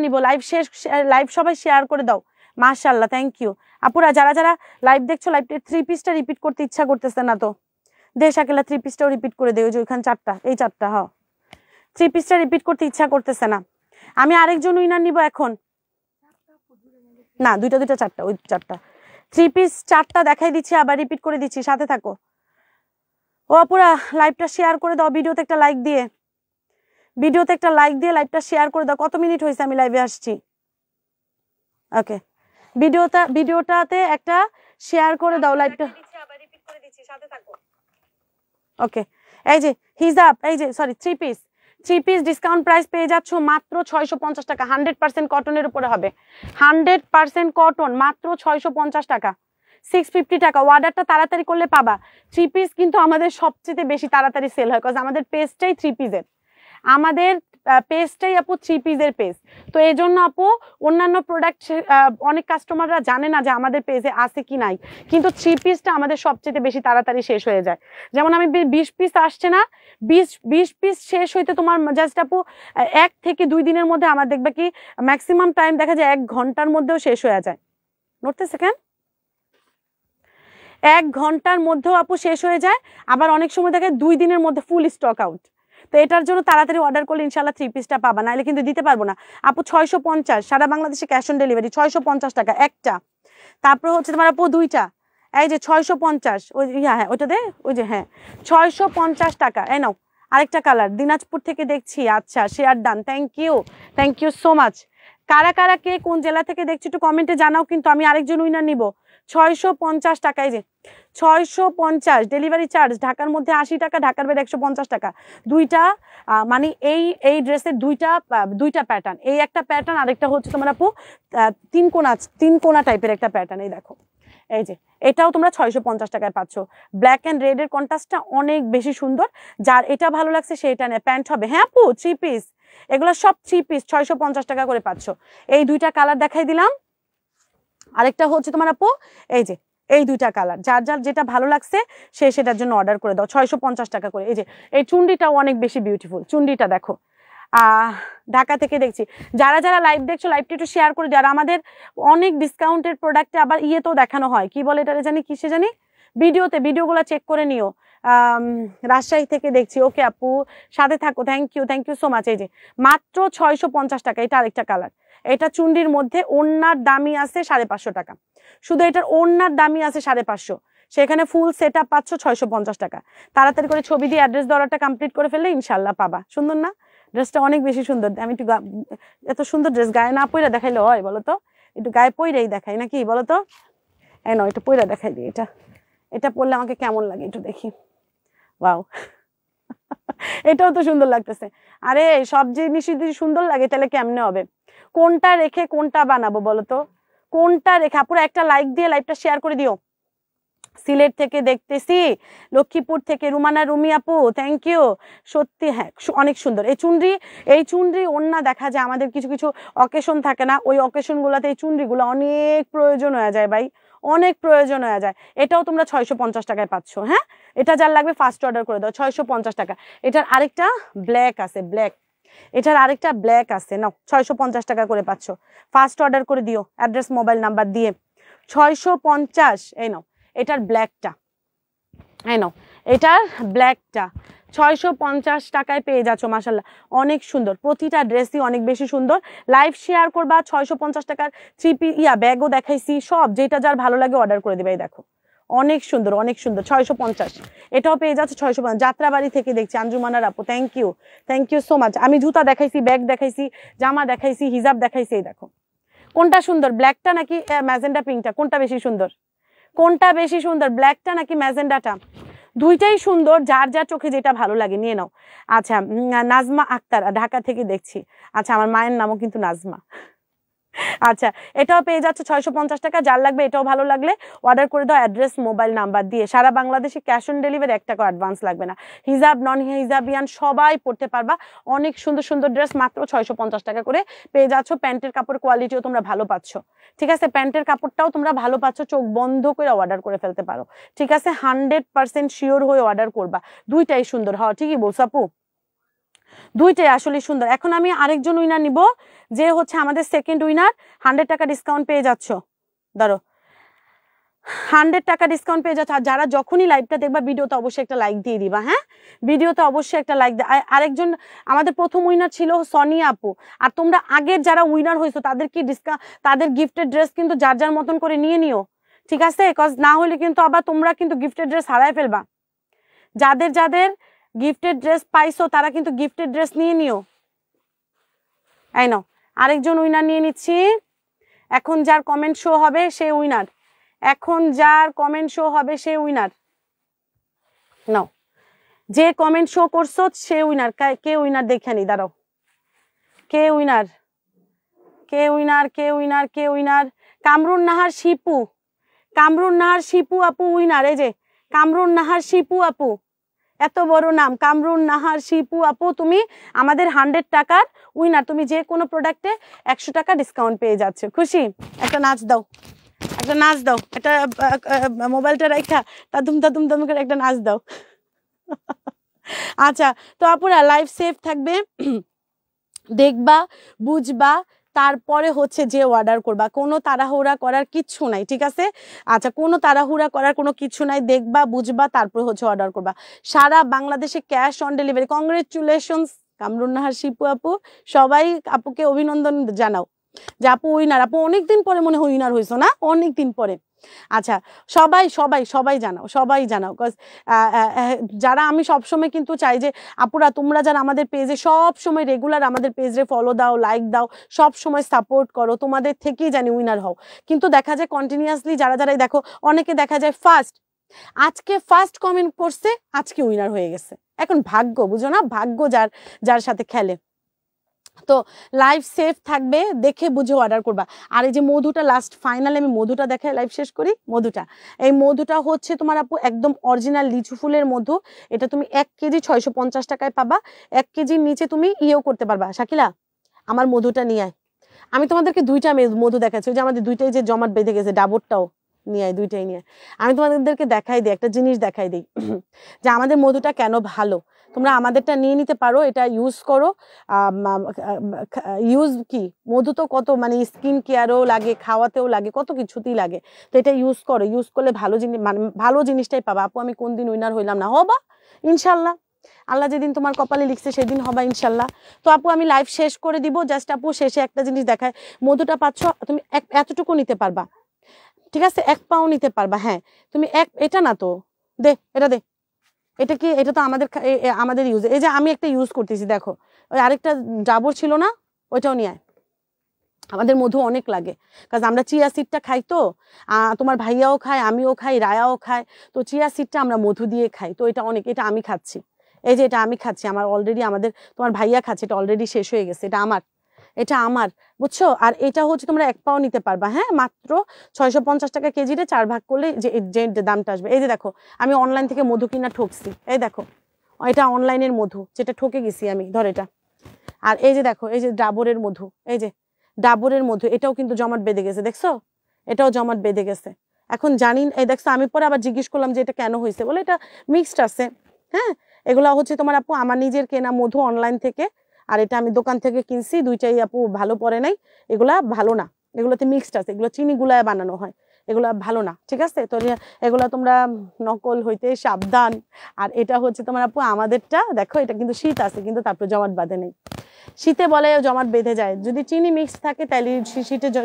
নিব, লাইভ শেষ, লাইভ সবাই শেয়ার করে দাও। মাশাআল্লাহ, থ্যাংক ইউ আপুরা। যারা যারা লাইভ দেখছো, লাইভটা 3 পিসটা রিপিট করতে ইচ্ছা করতেছে না তো দেশ আকেলা 3 পিসটাও রিপিট করে দেও, যে ওইখানে 4টা, এই 4টা, হ্যাঁ 3 পিসটা রিপিট করতে ইচ্ছা করতেছে না। আমি আরেকজন উইনার নিব এখন, না 2টা 4টা, ওই 4টা 3 পিস 4টা দেখাই দিচ্ছি, আবার রিপিট করে দিচ্ছি, সাথে থাকো। ও আপুরা লাইভটা শেয়ার করে দাও, ভিডিওতে একটা লাইক দিয়ে, লাইভটা শেয়ার করে দাও। কত মিনিট হয়েছে আমি লাইভে আসছি? ওকে, ভিডিওটাতে একটা শেয়ার করে দাও, লাইভটা আবার রিপিট করে দিচ্ছি, সাথে থাকো। ওকে, এই যে হিজাব, এই যে সরি 3 পিস ডিসকাউন্ট প্রাইস পেয়ে যাচ্ছ মাত্র 650 টাকা। 100% কটনের উপরে হবে, 100% কটন, মাত্র 650 টাকা, 650 টাকা। অর্ডারটা তাড়াতাড়ি করলে পাবা। 3 পিস কিন্তু আমাদের সবচেয়ে বেশি তাড়াতাড়ি সেল হয়, কারণ আমাদের পেজটাই 3 পিসের, আমাদের পেজটাই আপু 3 পিসের পেজ। তো এই জন্য আপু অন্যান্য প্রোডাক্ট অনেক কাস্টমাররা জানে না যে আমাদের পেজে আছে কি নাই, কিন্তু 3 পিসটা আমাদের সবচেয়ে বেশি তাড়াতাড়ি শেষ হয়ে যায়। যেমন আমি 20 পিস আসছে না, 20 পিস শেষ হইতে তোমার জাস্ট আপু 1 থেকে 2 দিনের মধ্যে, আমার দেখবে কি ম্যাক্সিমাম টাইম দেখা যায় 1 ঘন্টার মধ্যেও শেষ হয়ে যায়। নড়তেছে কেন? 1 ঘন্টার মধ্যেও আপু শেষ হয়ে যায়, আবার অনেক সময় দেখে 2 দিনের মধ্যে ফুল স্টক আউট। তো এটার জন্য তাড়াতাড়ি অর্ডার করলে ইনশাল্লাহ 3 পিসটা পাবা, নাহলে কিন্তু দিতে পারবো না আপু। 650, সারা বাংলাদেশে ক্যাশ অন ডেলিভারি, 650 টাকা একটা। তারপর হচ্ছে তোমার আপু 2টা, এই যে 650, ওই হ্যাঁ ওইটা দে, ওই যে হ্যাঁ 650 টাকা। এই নাও আরেকটা কালার, দিনাজপুর থেকে দেখছি। আচ্ছা share done, thank you so much. কারা কারা কে কোন জেলা থেকে দেখছি একটু কমেন্টে জানাও, কিন্তু আমি আরেকজন উইনার নিব। 650 টাকা, এই যে 650 ডেলিভারি চার্জ, ঢাকার মধ্যে 80 টাকা, ঢাকার বাইরে 150 টাকা। 2টা মানে এই ড্রেসের 2টা প্যাটার্ন, এই একটা প্যাটার্ন, আরেকটা হচ্ছে তোমার আপু 3 কোনা টাইপের একটা প্যাটার্ন। এই দেখো, এই যে এটাও তোমরা 650 টাকায় পাচ্ছ। ব্ল্যাক এন্ড রেড এর কন্ট্রাস্টটা অনেক বেশি সুন্দর, যার এটা ভালো লাগছে সেটা নেয়। প্যান্ট হবে, হ্যাঁ আপু 3 পিস, এগুলো সব 3 পিস 650 টাকা করে পাচ্ছ। এই 2টা কালার দেখাই দিলাম, আরেকটা হচ্ছে তোমার আপু এই যে এই 2টা কালার, যার যার যেটা ভালো লাগছে সে সেটার জন্য অর্ডার করে দাও, 650 টাকা করে। এই যে এই চুন্ডিটাও অনেক বেশি বিউটিফুল, চুন্ডিটা দেখো। ঢাকা থেকে দেখছি। যারা যারা লাইভ দেখছো লাইভটা একটু শেয়ার করে দিও। আর আমাদের অনেক ডিসকাউন্টের প্রোডাক্টে আবার ইয়েতেও দেখানো হয়, কি বলে এটা জানি, কিসে জানি, ভিডিওগুলো চেক করে নিও। রাজশাহী থেকে দেখছি, ওকে আপু সাথে থাকো, থ্যাংক ইউ সো মাচ। এই যে মাত্র 650 টাকা, এটা আরেকটা কালার। এটা চুন্ডির মধ্যে, ওড়নার দামই আছে 550 টাকা, শুধু এটার ওড়নার দামই আছে 550, সেখানে ফুল সেট আপ পাচ্ছ 650 টাকা। তাড়াতাড়ি করে ছবি দিয়ে অ্যাড্রেস দেওয়াটা কমপ্লিট করে ফেললে ইনশাল্লাহ পাবা। সুন্দর না ড্রেসটা? অনেক বেশি সুন্দর। আমি একটু এত সুন্দর ড্রেস গায়ে না পইরা দেখাইলে হয় বলো তো? একটু গায়ে পইরাই দেখাই নাকি বলো তো? এই নয় একটু পইরা দেখাই দিই, এটা পরলে আমাকে কেমন লাগে একটু দেখি। ওয়াও এটাও তো সুন্দর লাগতেছে। আরে সব জিনিস যদি সুন্দর লাগে তাহলে কেমনে হবে? কোনটা রেখে কোনটা বানাবো বলো তো? কোনটা রেখা পুরো একটা লাইক দিয়ে লাইভটা শেয়ার করে দিও। সিলেট থেকে দেখতেছি, লক্ষ্মীপুর থেকে রুমানা রুমি আপু, থ্যাংক ইউ। সত্যি হ্যাঁ অনেক সুন্দর এই চুনরি ওন্না দেখা যায় আমাদের কিছু কিছু অকেশন থাকে না, ওই অকেশন গুলাতে এই চুনরিগুলো অনেক প্রয়োজন হয়ে যায় ভাই, অনেক প্রয়োজন হয়ে যায়। এটাও তোমরা 650 টাকায় পাচ্ছ। হ্যাঁ, এটা যার লাগবে ফার্স্ট অর্ডার করে দাও, 650 টাকা। এটার আরেকটা ব্ল্যাক আছে, এটার আরেকটা ব্ল্যাক আছে, নাও 650 টাকা করে পাচ্ছ। ফার্স্ট অর্ডার করে দিও অ্যাড্রেস মোবাইল নাম্বার দিয়ে। 650, এই নাও এটার ব্ল্যাকটা, এই নাও এটার ব্ল্যাকটা 650 টাকায় পেয়ে যাচ্ছ। মাশাআল্লাহ অনেক সুন্দর, প্রতিটা ড্রেসই অনেক বেশি সুন্দর। লাইভ শেয়ার করবা, 650 টাকার ব্যাগও দেখাইছি, সব যেটা যার ভালো লাগে অর্ডার করে দিবে। দেখো অনেক সুন্দর, অনেক সুন্দর, 650। এটাও পেয়ে যাচ্ছে 650। যাত্রাবাড়ি থেকে দেখছি আঞ্জুমানার আপু, থ্যাংক ইউ সো মাচ। আমি জুতা দেখাইছি, ব্যাগ দেখাইছি, জামা দেখাইছি, হিজাব দেখাইছি। এই দেখো কোনটা সুন্দর, ব্ল্যাকটা নাকি ম্যাজেন্ডা পিঙ্কটা, কোনটা বেশি সুন্দর, কোনটা বেশি সুন্দর, ব্ল্যাকটা নাকি ম্যাজেন্ডাটা? দুইটাই সুন্দর, যার যার চোখে যেটা ভালো লাগে নিয়ে নাও। আচ্ছা নাজমা আক্তার ঢাকা থেকে দেখছি। আচ্ছা আমার মায়ের নামও কিন্তু নাজমা। আচ্ছা এটাও পেয়ে যাচ্ছে 650 টাকা। যার লাগবে এটাও ভালো লাগলে অর্ডার করে দাও অ্যাড্রেস মোবাইল নাম্বার দিয়ে। সারা বাংলাদেশে ক্যাশ অন ডেলিভারি, 1 টাকা অ্যাডভান্স লাগবে না। হিজাব নন হিজাবিয়ান সবাই পড়তে পারবা। অনেক সুন্দর সুন্দর ড্রেস মাত্র 650 টাকা করে পেয়ে যাচ্ছ। প্যান্টের কাপড় কোয়ালিটিও তোমরা ভালো পাচ্ছ, ঠিক আছে? প্যান্টের কাপড়টাও তোমরা ভালো পাচ্ছ, চোখ বন্ধ করে অর্ডার করে ফেলতে পারো, ঠিক আছে? 100% শিওর হয়ে অর্ডার করবা। দুইটাই সুন্দর, হ্যাঁ ঠিকই বলছো আপু, দুইটাই আসলে সুন্দর। এখন আমি আরেকজন উইনার নিব, যে হচ্ছে আমাদের সেকেন্ড উইনার। 100 টাকা ডিসকাউন্ট পেয়ে যাচ্ছ, ধরো 100 টাকা ডিসকাউন্ট পেয়ে যাচ্ছ। আর যারা যখনই লাইভটা দেখবা ভিডিওতে অবশ্যই একটা লাইক দিয়ে দিবা। হ্যাঁ, ভিডিওতে অবশ্যই একটা লাইক। আরেকজন আমাদের প্রথম উইনার ছিল সনিয়া আপু। আর তোমরা আগের যারা উইনার হয়েছো তাদের কি তাদের গিফটেড ড্রেস কিন্তু যার যার মতন করে নিয়ে নিও, ঠিক আছে? কজ না হলে কিন্তু আবার তোমরা কিন্তু গিফটেড ড্রেস হারায় ফেলবা। যাদের যাদের গিফটেড ড্রেস পাইছো তারা কিন্তু গিফটেড ড্রেস নিয়ে নিও। এই নাও আরেকজন উইনার নিয়ে নিচ্ছি। এখন যার কমেন্ট শো হবে সে উইনার, এখন যার কমেন্ট শো হবে সে উইনার। নাও যে কমেন্ট শো করছো সে উইনার। কে উইনার দেখে নি, দাঁড়াও, কে উইনার, কে উইনার, কে উইনার, কে উইনার? কামরুন নাহার শিপু, কামরুন নাহার শিপু আপু উইনার। এই যে কামরুন নাহার শিপু আপু, এত বড় নাম, কামরুন নাহার শিপু আপু, তুমি আমাদের 100 টাকার উইনার। তুমি যে কোনো প্রোডাক্টে 100 টাকা ডিসকাউন্ট পেয়ে যাচ্ছে। খুশি? একটা নাচ দাও, একটা নাচ দাও, একটা মোবাইলটা রাখা তাদুম তাদুম তাদুম করে একটা নাচ দাও। আচ্ছা তো আপুরা লাইভ সেফ থাকবে, দেখবা বুঝবা, তারপরে হচ্ছে যে অর্ডার করবা। কোনো তাড়াহুড়া করার কিচ্ছু নাই, ঠিক আছে? আচ্ছা কোনো তাড়াহুড়া করার কোনো কিছু নাই, দেখবা বুঝবা তারপরে হচ্ছে অর্ডার করবা। সারা বাংলাদেশে cash on delivery. Congratulations Kamrun Nahar Shipu আপু, সবাই আপুকে অভিনন্দন জানাও যে আপু উইনার। আপু অনেকদিন পরে মনে হয় উইনার হয়েছো না, অনেকদিন পরে। আচ্ছা সবাই সবাই সবাই জানাও, সবাই জানাও। কজ যারা আমি সবসময় কিন্তু চাই যে আপুরা তোমরা যারা আমাদের পেজে সব সময় রেগুলার আমাদের পেজে ফলো দাও, লাইক দাও, সব সময় সাপোর্ট করো, তোমাদের থেকেই জানি উইনার হও। কিন্তু দেখা যায় কন্টিনিউয়াসলি যারা যারাই দেখো, অনেকে দেখা যায় আজকে ফার্স্ট কমেন্ট করছে, আজকে উইনার হয়ে গেছে। এখন ভাগ্য, বুঝো না, ভাগ্য যার যার সাথে খেলে। তো লাইভ সেফ থাকবে, দেখে বুঝে অর্ডার করবা। আর এই যে মধুটা লাস্ট ফাইনালে আমি মধুটা দেখাই লাইভ শেষ করি। মধুটা, এই মধুটা হচ্ছে তোমার আপু একদম অরিজিনাল লিচু ফুলের মধু। এটা তুমি 1 কেজি 650 টাকায় পাবা। 1 কেজির নিচে তুমি ইয়েও করতে পারবা। শাকিলা আমার মধুটা নিয়ে আয়, আমি তোমাদেরকে 2টা মধু দেখাচ্ছি। ওই যে আমাদের 2টাই যে জমাট বেঁধে গেছে, ডাবরটাও নিয়ে আয়, 2টাই নিয়ে। আমি তোমাদেরকে দেখাই দিই, একটা জিনিস দেখাই দিই যে আমাদের মধুটা কেন ভালো। তোমরা আমাদেরটা নিয়ে নিতে পারো, এটা ইউজ করো। ইউজ কি, মধু তো কত মানে স্কিন কেয়ারও লাগে, খাওয়াতেও লাগে, কত কিছুতেই লাগে। তো এটা ইউজ করো, ইউজ করলে ভালো জিনিস, মানে ভালো জিনিসটাই পাবা। আপু আমি কোন দিন উইনার হইলাম না, হবা ইনশাল্লাহ। আল্লাহ যেদিন তোমার কপালে লিখছে সেদিন হবা ইনশাল্লাহ। তো আপু আমি লাইভ শেষ করে দিব। জাস্ট আপু শেষে একটা জিনিস দেখায়, মধুটা পাচ্ছ তুমি এতটুকু নিতে পারবা, ঠিক আছে? 1 পাও নিতে পারবা। হ্যাঁ তুমি এটা না তো দে, এটা দে, এটা কি, এটা তো আমাদের ইউজ। এই যে আমি একটা ইউজ করতেছি, দেখো ওই আরেকটা ডাবর ছিল না, ওইটাও নিয়ে আয়। আমাদের মধু অনেক লাগে, কারণ আমরা চিয়া সিডটা খাই। তো তোমার ভাইয়াও খায়, আমিও খাই, রায়াও খায়। তো চিয়া সিডটা আমরা মধু দিয়ে খাই। তো এটা অনেক, এটা আমি খাচ্ছি। এই যে এটা আমি খাচ্ছি, আমার অলরেডি, আমাদের তোমার ভাইয়া খাচ্ছে, এটা অলরেডি শেষ হয়ে গেছে। এটা আমার, এটা আমার, বুঝছো? আর এটা হচ্ছে তোমরা 1 পাও নিতে পারবা, হ্যাঁ, মাত্র 650 টাকা কেজিতে 4 ভাগ করলে যে দামটা আসবে। এই যে দেখো, আমি অনলাইন থেকে মধু কিনা ঠকছি, এই দেখো, এটা অনলাইনের মধু, যেটা ঠকে গেছি আমি, ধর এটা। আর এই যে দেখো, এই যে ডাবরের মধু, এই যে ডাবরের মধু, এটাও কিন্তু জমাট বেঁধে গেছে, দেখছো? এটাও জমাট বেঁধে গেছে। এখন জানি, এই দেখছো, আমি পরে আবার জিজ্ঞেস করলাম যে এটা কেন হয়েছে, বলে এটা মিক্সড আছে। হ্যাঁ, এগুলা হচ্ছে তোমার আপু আমার নিজের কেনা মধু অনলাইন থেকে, আর এটা আমি দোকান থেকে কিনছি, দুইটাই আপু ভালো পড়ে নাই, এগুলা ভালো না, এগুলোতে মিক্সড আছে, এগুলো চিনি গুলায় বানানো হয়, এগুলা ভালো না, ঠিক আছে? তো এগুলা তোমরা নকল হইতে সাবধান। আর এটা হচ্ছে তোমার আপু আমাদেরটা, দেখো এটা কিন্তু শীত আছে, কিন্তু তারপর জমাট বাঁধে নেই। শীতে বলে জমাট বেঁধে যায়, যদি চিনি মিক্স থাকে তাহলে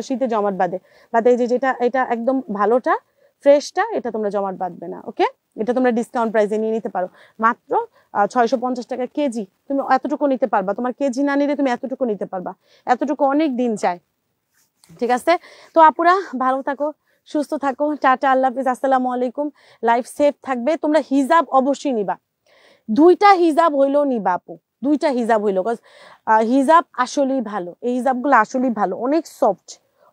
শীতে জমাট বাঁধে। বাট এই যে যেটা, এটা একদম ভালোটা, ফ্রেশটা, এটা তোমরা জমাট বাঁধবে না। ওকে, এটা তোমরা ডিসকাউন্ট প্রাইসে নিয়ে নিতে পারো, মাত্র 650 টাকা কেজি। তুমি এতটুকু নিতে পারবা, তোমার কেজি না নিলে তুমি এতটুকু নিতে পারবা, এতটুকু অনেক দিন যায়, ঠিক আছে? তো আপুরা ভালো থাকো, সুস্থ থাকো, টাটা, আল্লাহ হাফিজ, আসসালামু আলাইকুম। লাইফ সেফ থাকবে। তোমরা হিজাব অবশ্যই নিবা, 2টা হিজাব হইলেও নিবা আপু, 2টা হিজাব হইলো, হিজাব আসলেই ভালো, এই হিজাবগুলো আসলেই ভালো, অনেক সফট,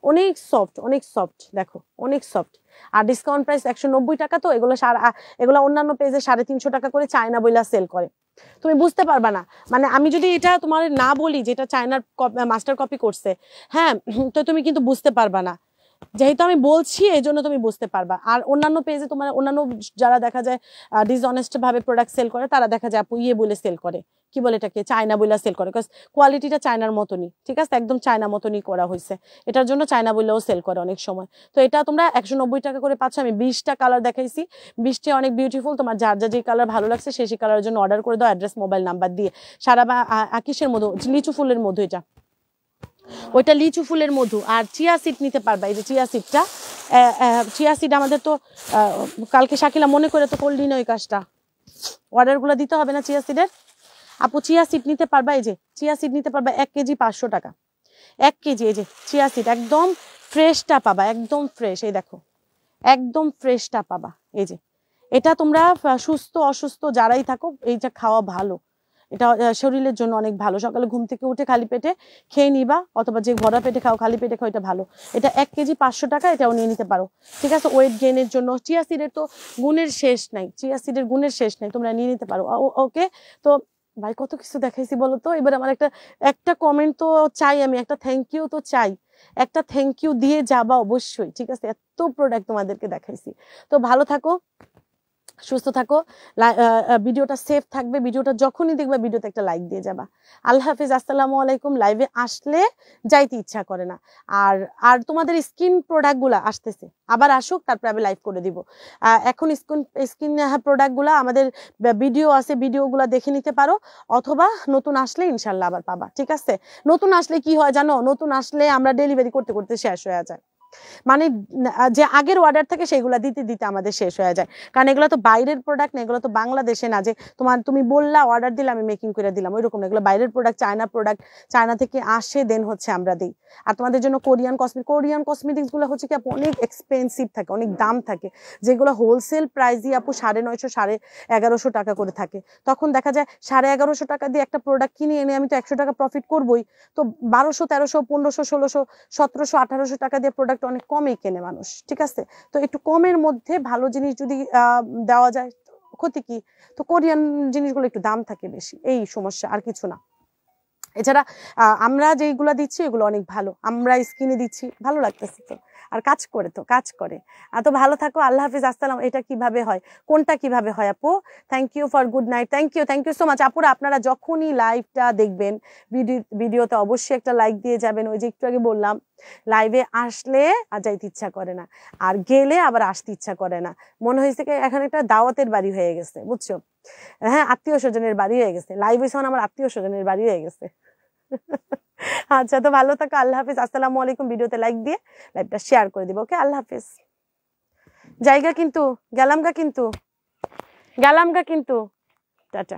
অনেক সফট, অনেক সফট, দেখো অনেক সফট। আর ডিসকাউন্ট প্রাইস 190 টাকা। তো এগুলো এগুলো অন্যান্য পেজে 350 টাকা করে চায়না বইলা সেল করে, তুমি বুঝতে পারবা না। মানে আমি যদি এটা তোমার না বলি যে এটা চায়নার মাস্টার কপি করছে, হ্যাঁ, তো তুমি কিন্তু বুঝতে পারবা না, যেহেতু আমি বলছি এই জন্য তুমি বুঝতে পারবা। আর অন্যান্য পেজে তোমার অন্যান্য যারা দেখা যায় ডিসঅনেস্ট ভাবে প্রোডাক্ট সেল করে, তারা দেখা যায় আপু ইয়ে বলে সেল করে, কি বলে এটাকে, চায়না বইলা সেল করে, বিকজ কোয়ালিটিটা চায়নার মতনই, ঠিক আছে, একদম চায়না মতনই করা হয়েছে, এটার জন্য চায়না বইলেও সেল করে অনেক সময়। তো এটা তোমরা 190 টাকা করে পাচ্ছ। আমি 20টা কালার দেখাইছি, 20টা অনেক বিউটিফুল, তোমার যার যা যে কালার ভালো লাগছে সেই কালারের জন্য অর্ডার করে দাও, অ্যাড্রেস মোবাইল নাম্বার দিয়ে। সারা কিসের মধু, লিচু ফুলের মধু, এটা ওইটা লিচু ফুলের মধু। আর চিয়া সিড নিতে পারবা, এই যে চিয়া সিডটা, চিয়া সিড আমাদের তো কালকে শাকিলা মনে করে তো করলি না ওই কাজটা, অর্ডারগুলো দিতে হবে না চিয়া সিডের। আপু চিয়া সিড নিতে পারবা, এই যে চিয়া সিড নিতে পারবা 1 কেজি 500 টাকা, 1 কেজি। এই যে চিয়া সিড একদম ফ্রেশটা পাবা, একদম ফ্রেশ, এই দেখো একদম ফ্রেশটা পাবা। এই যে এটা তোমরা সুস্থ অসুস্থ যারাই থাকো এইটা খাওয়া ভালো, এটা শরীরের জন্য অনেক ভালো। সকালে ঘুম থেকে উঠে খালি পেটে খেয়ে নিবা, অথবা যে ভরা পেটে খাও খালি পেটে খাও, এটা ভালো। এটা 1 কেজি 500 টাকা, এটাও নিয়ে নিতে পারো, ঠিক আছে? ওয়েট গেইনের জন্য চিয়া সিডের তো গুণের শেষ নাই, চিয়া সিডের গুণের শেষ নাই, তোমরা নিয়ে নিতে পারো। ওকে, তো ভাই কত কিছু দেখাইছি বলো তো, এবার আমার একটা কমেন্ট তো চাই, আমি একটা থ্যাংক ইউ তো চাই, একটা থ্যাংক ইউ দিয়ে যাবা অবশ্যই, ঠিক আছে? এত প্রোডাক্ট তোমাদেরকে দেখাইছি। তো ভালো থাকো, সুস্থ থাকো, ভিডিওটা সেফ থাকবে, ভিডিওটা যখনই দেখবা ভিডিওতে একটা লাইক দিয়ে যাবা। আল্লাহ হাফিজ, আসসালামু আলাইকুম। লাইভে আসলে যাইতে ইচ্ছা করে না, আর আর তোমাদের স্কিন প্রোডাক্টগুলো আসতেছে, আবার আসুক, তারপরে আমি লাইভ করে দিব। এখন স্কিন প্রোডাক্টগুলো আমাদের ভিডিও আছে, ভিডিওগুলো দেখে নিতে পারো, অথবা নতুন আসলে ইনশাল্লাহ আবার পাবা, ঠিক আছে? নতুন আসলে কি হয় জানো, নতুন আসলে আমরা ডেলিভারি করতে করতে শেষ হয়ে যায়, মানে যে আগের অর্ডার থাকে সেগুলো দিতে দিতে আমাদের শেষ হয়ে যায়, কারণ এগুলো তো বাইরের প্রোডাক্ট না, এগুলো তো বাংলাদেশে না যে তুমি বললা অর্ডার দিলে আমি মেকিং করে দিলাম, ওইরকম না, এগুলো বাইরের প্রোডাক্ট, প্রোডাক্ট চায়না থেকে আসে, দেন হচ্ছে আমরা দিই। আর তোমাদের জন্য কোরিয়ান কসমেটিক্স গুলো হচ্ছে কি আপু অনেক এক্সপেন্সিভ থাকে, অনেক দাম থাকে, যেগুলো হোলসেল প্রাইসই আপু 950 1150 টাকা করে থাকে। তখন দেখা যায় 1150 টাকা দিয়ে একটা প্রোডাক্ট কিনে এনে আমি তো 100 টাকা প্রফিট করবোই, তো 1200 1300 1500 1600 1700 1800 টাকা দিয়ে প্রোডাক্ট অনেক কমই কেনে মানুষ, ঠিক আছে? তো একটু কমের মধ্যে ভালো জিনিস যদি দেওয়া যায়, ক্ষতি কি? তো কোরিয়ান জিনিসগুলো একটু দাম থাকে বেশি, এই সমস্যা, আর কিছু না। এছাড়া আমরা যেগুলো দিচ্ছি এগুলো অনেক ভালো, আমরা স্কিনে দিচ্ছি, ভালো লাগতেছে তো, আর কাজ করে। তো ভালো থাকো, আল্লাহ হাফিজ, আসসালাম। এটা কিভাবে হয়, কোনটা কিভাবে হয় আপু? Thank you for good night, thank you so much. আপুরা আপনারা যখনই লাইভটা দেখবেন, ভিডিওতে অবশ্যই একটা লাইক দিয়ে যাবেন। ওই যে একটু আগে বললাম, লাইভে আসলে আর যাইতে ইচ্ছা করে না, আর গেলে আবার আসতে ইচ্ছা করে না, মনে হয়েছে কি এখন একটা দাওয়াতের বাড়ি হয়ে গেছে, বুঝছো? হ্যাঁ, আত্মীয় স্বজনের বাড়ি হয়ে গেছে, লাইভ হয়েছে আমার আত্মীয় স্বজনের বাড়ি হয়ে গেছে। আচ্ছা, তো ভালো থাকো, আল্লাহ হাফিজ, আসসালামু আলাইকুম। ভিডিওতে লাইক দিয়ে লাইভটা শেয়ার করে দিবো, ওকে? আল্লাহ হাফিজ। জায়গা কিন্তু গেলাম গা, কিন্তু টাটা।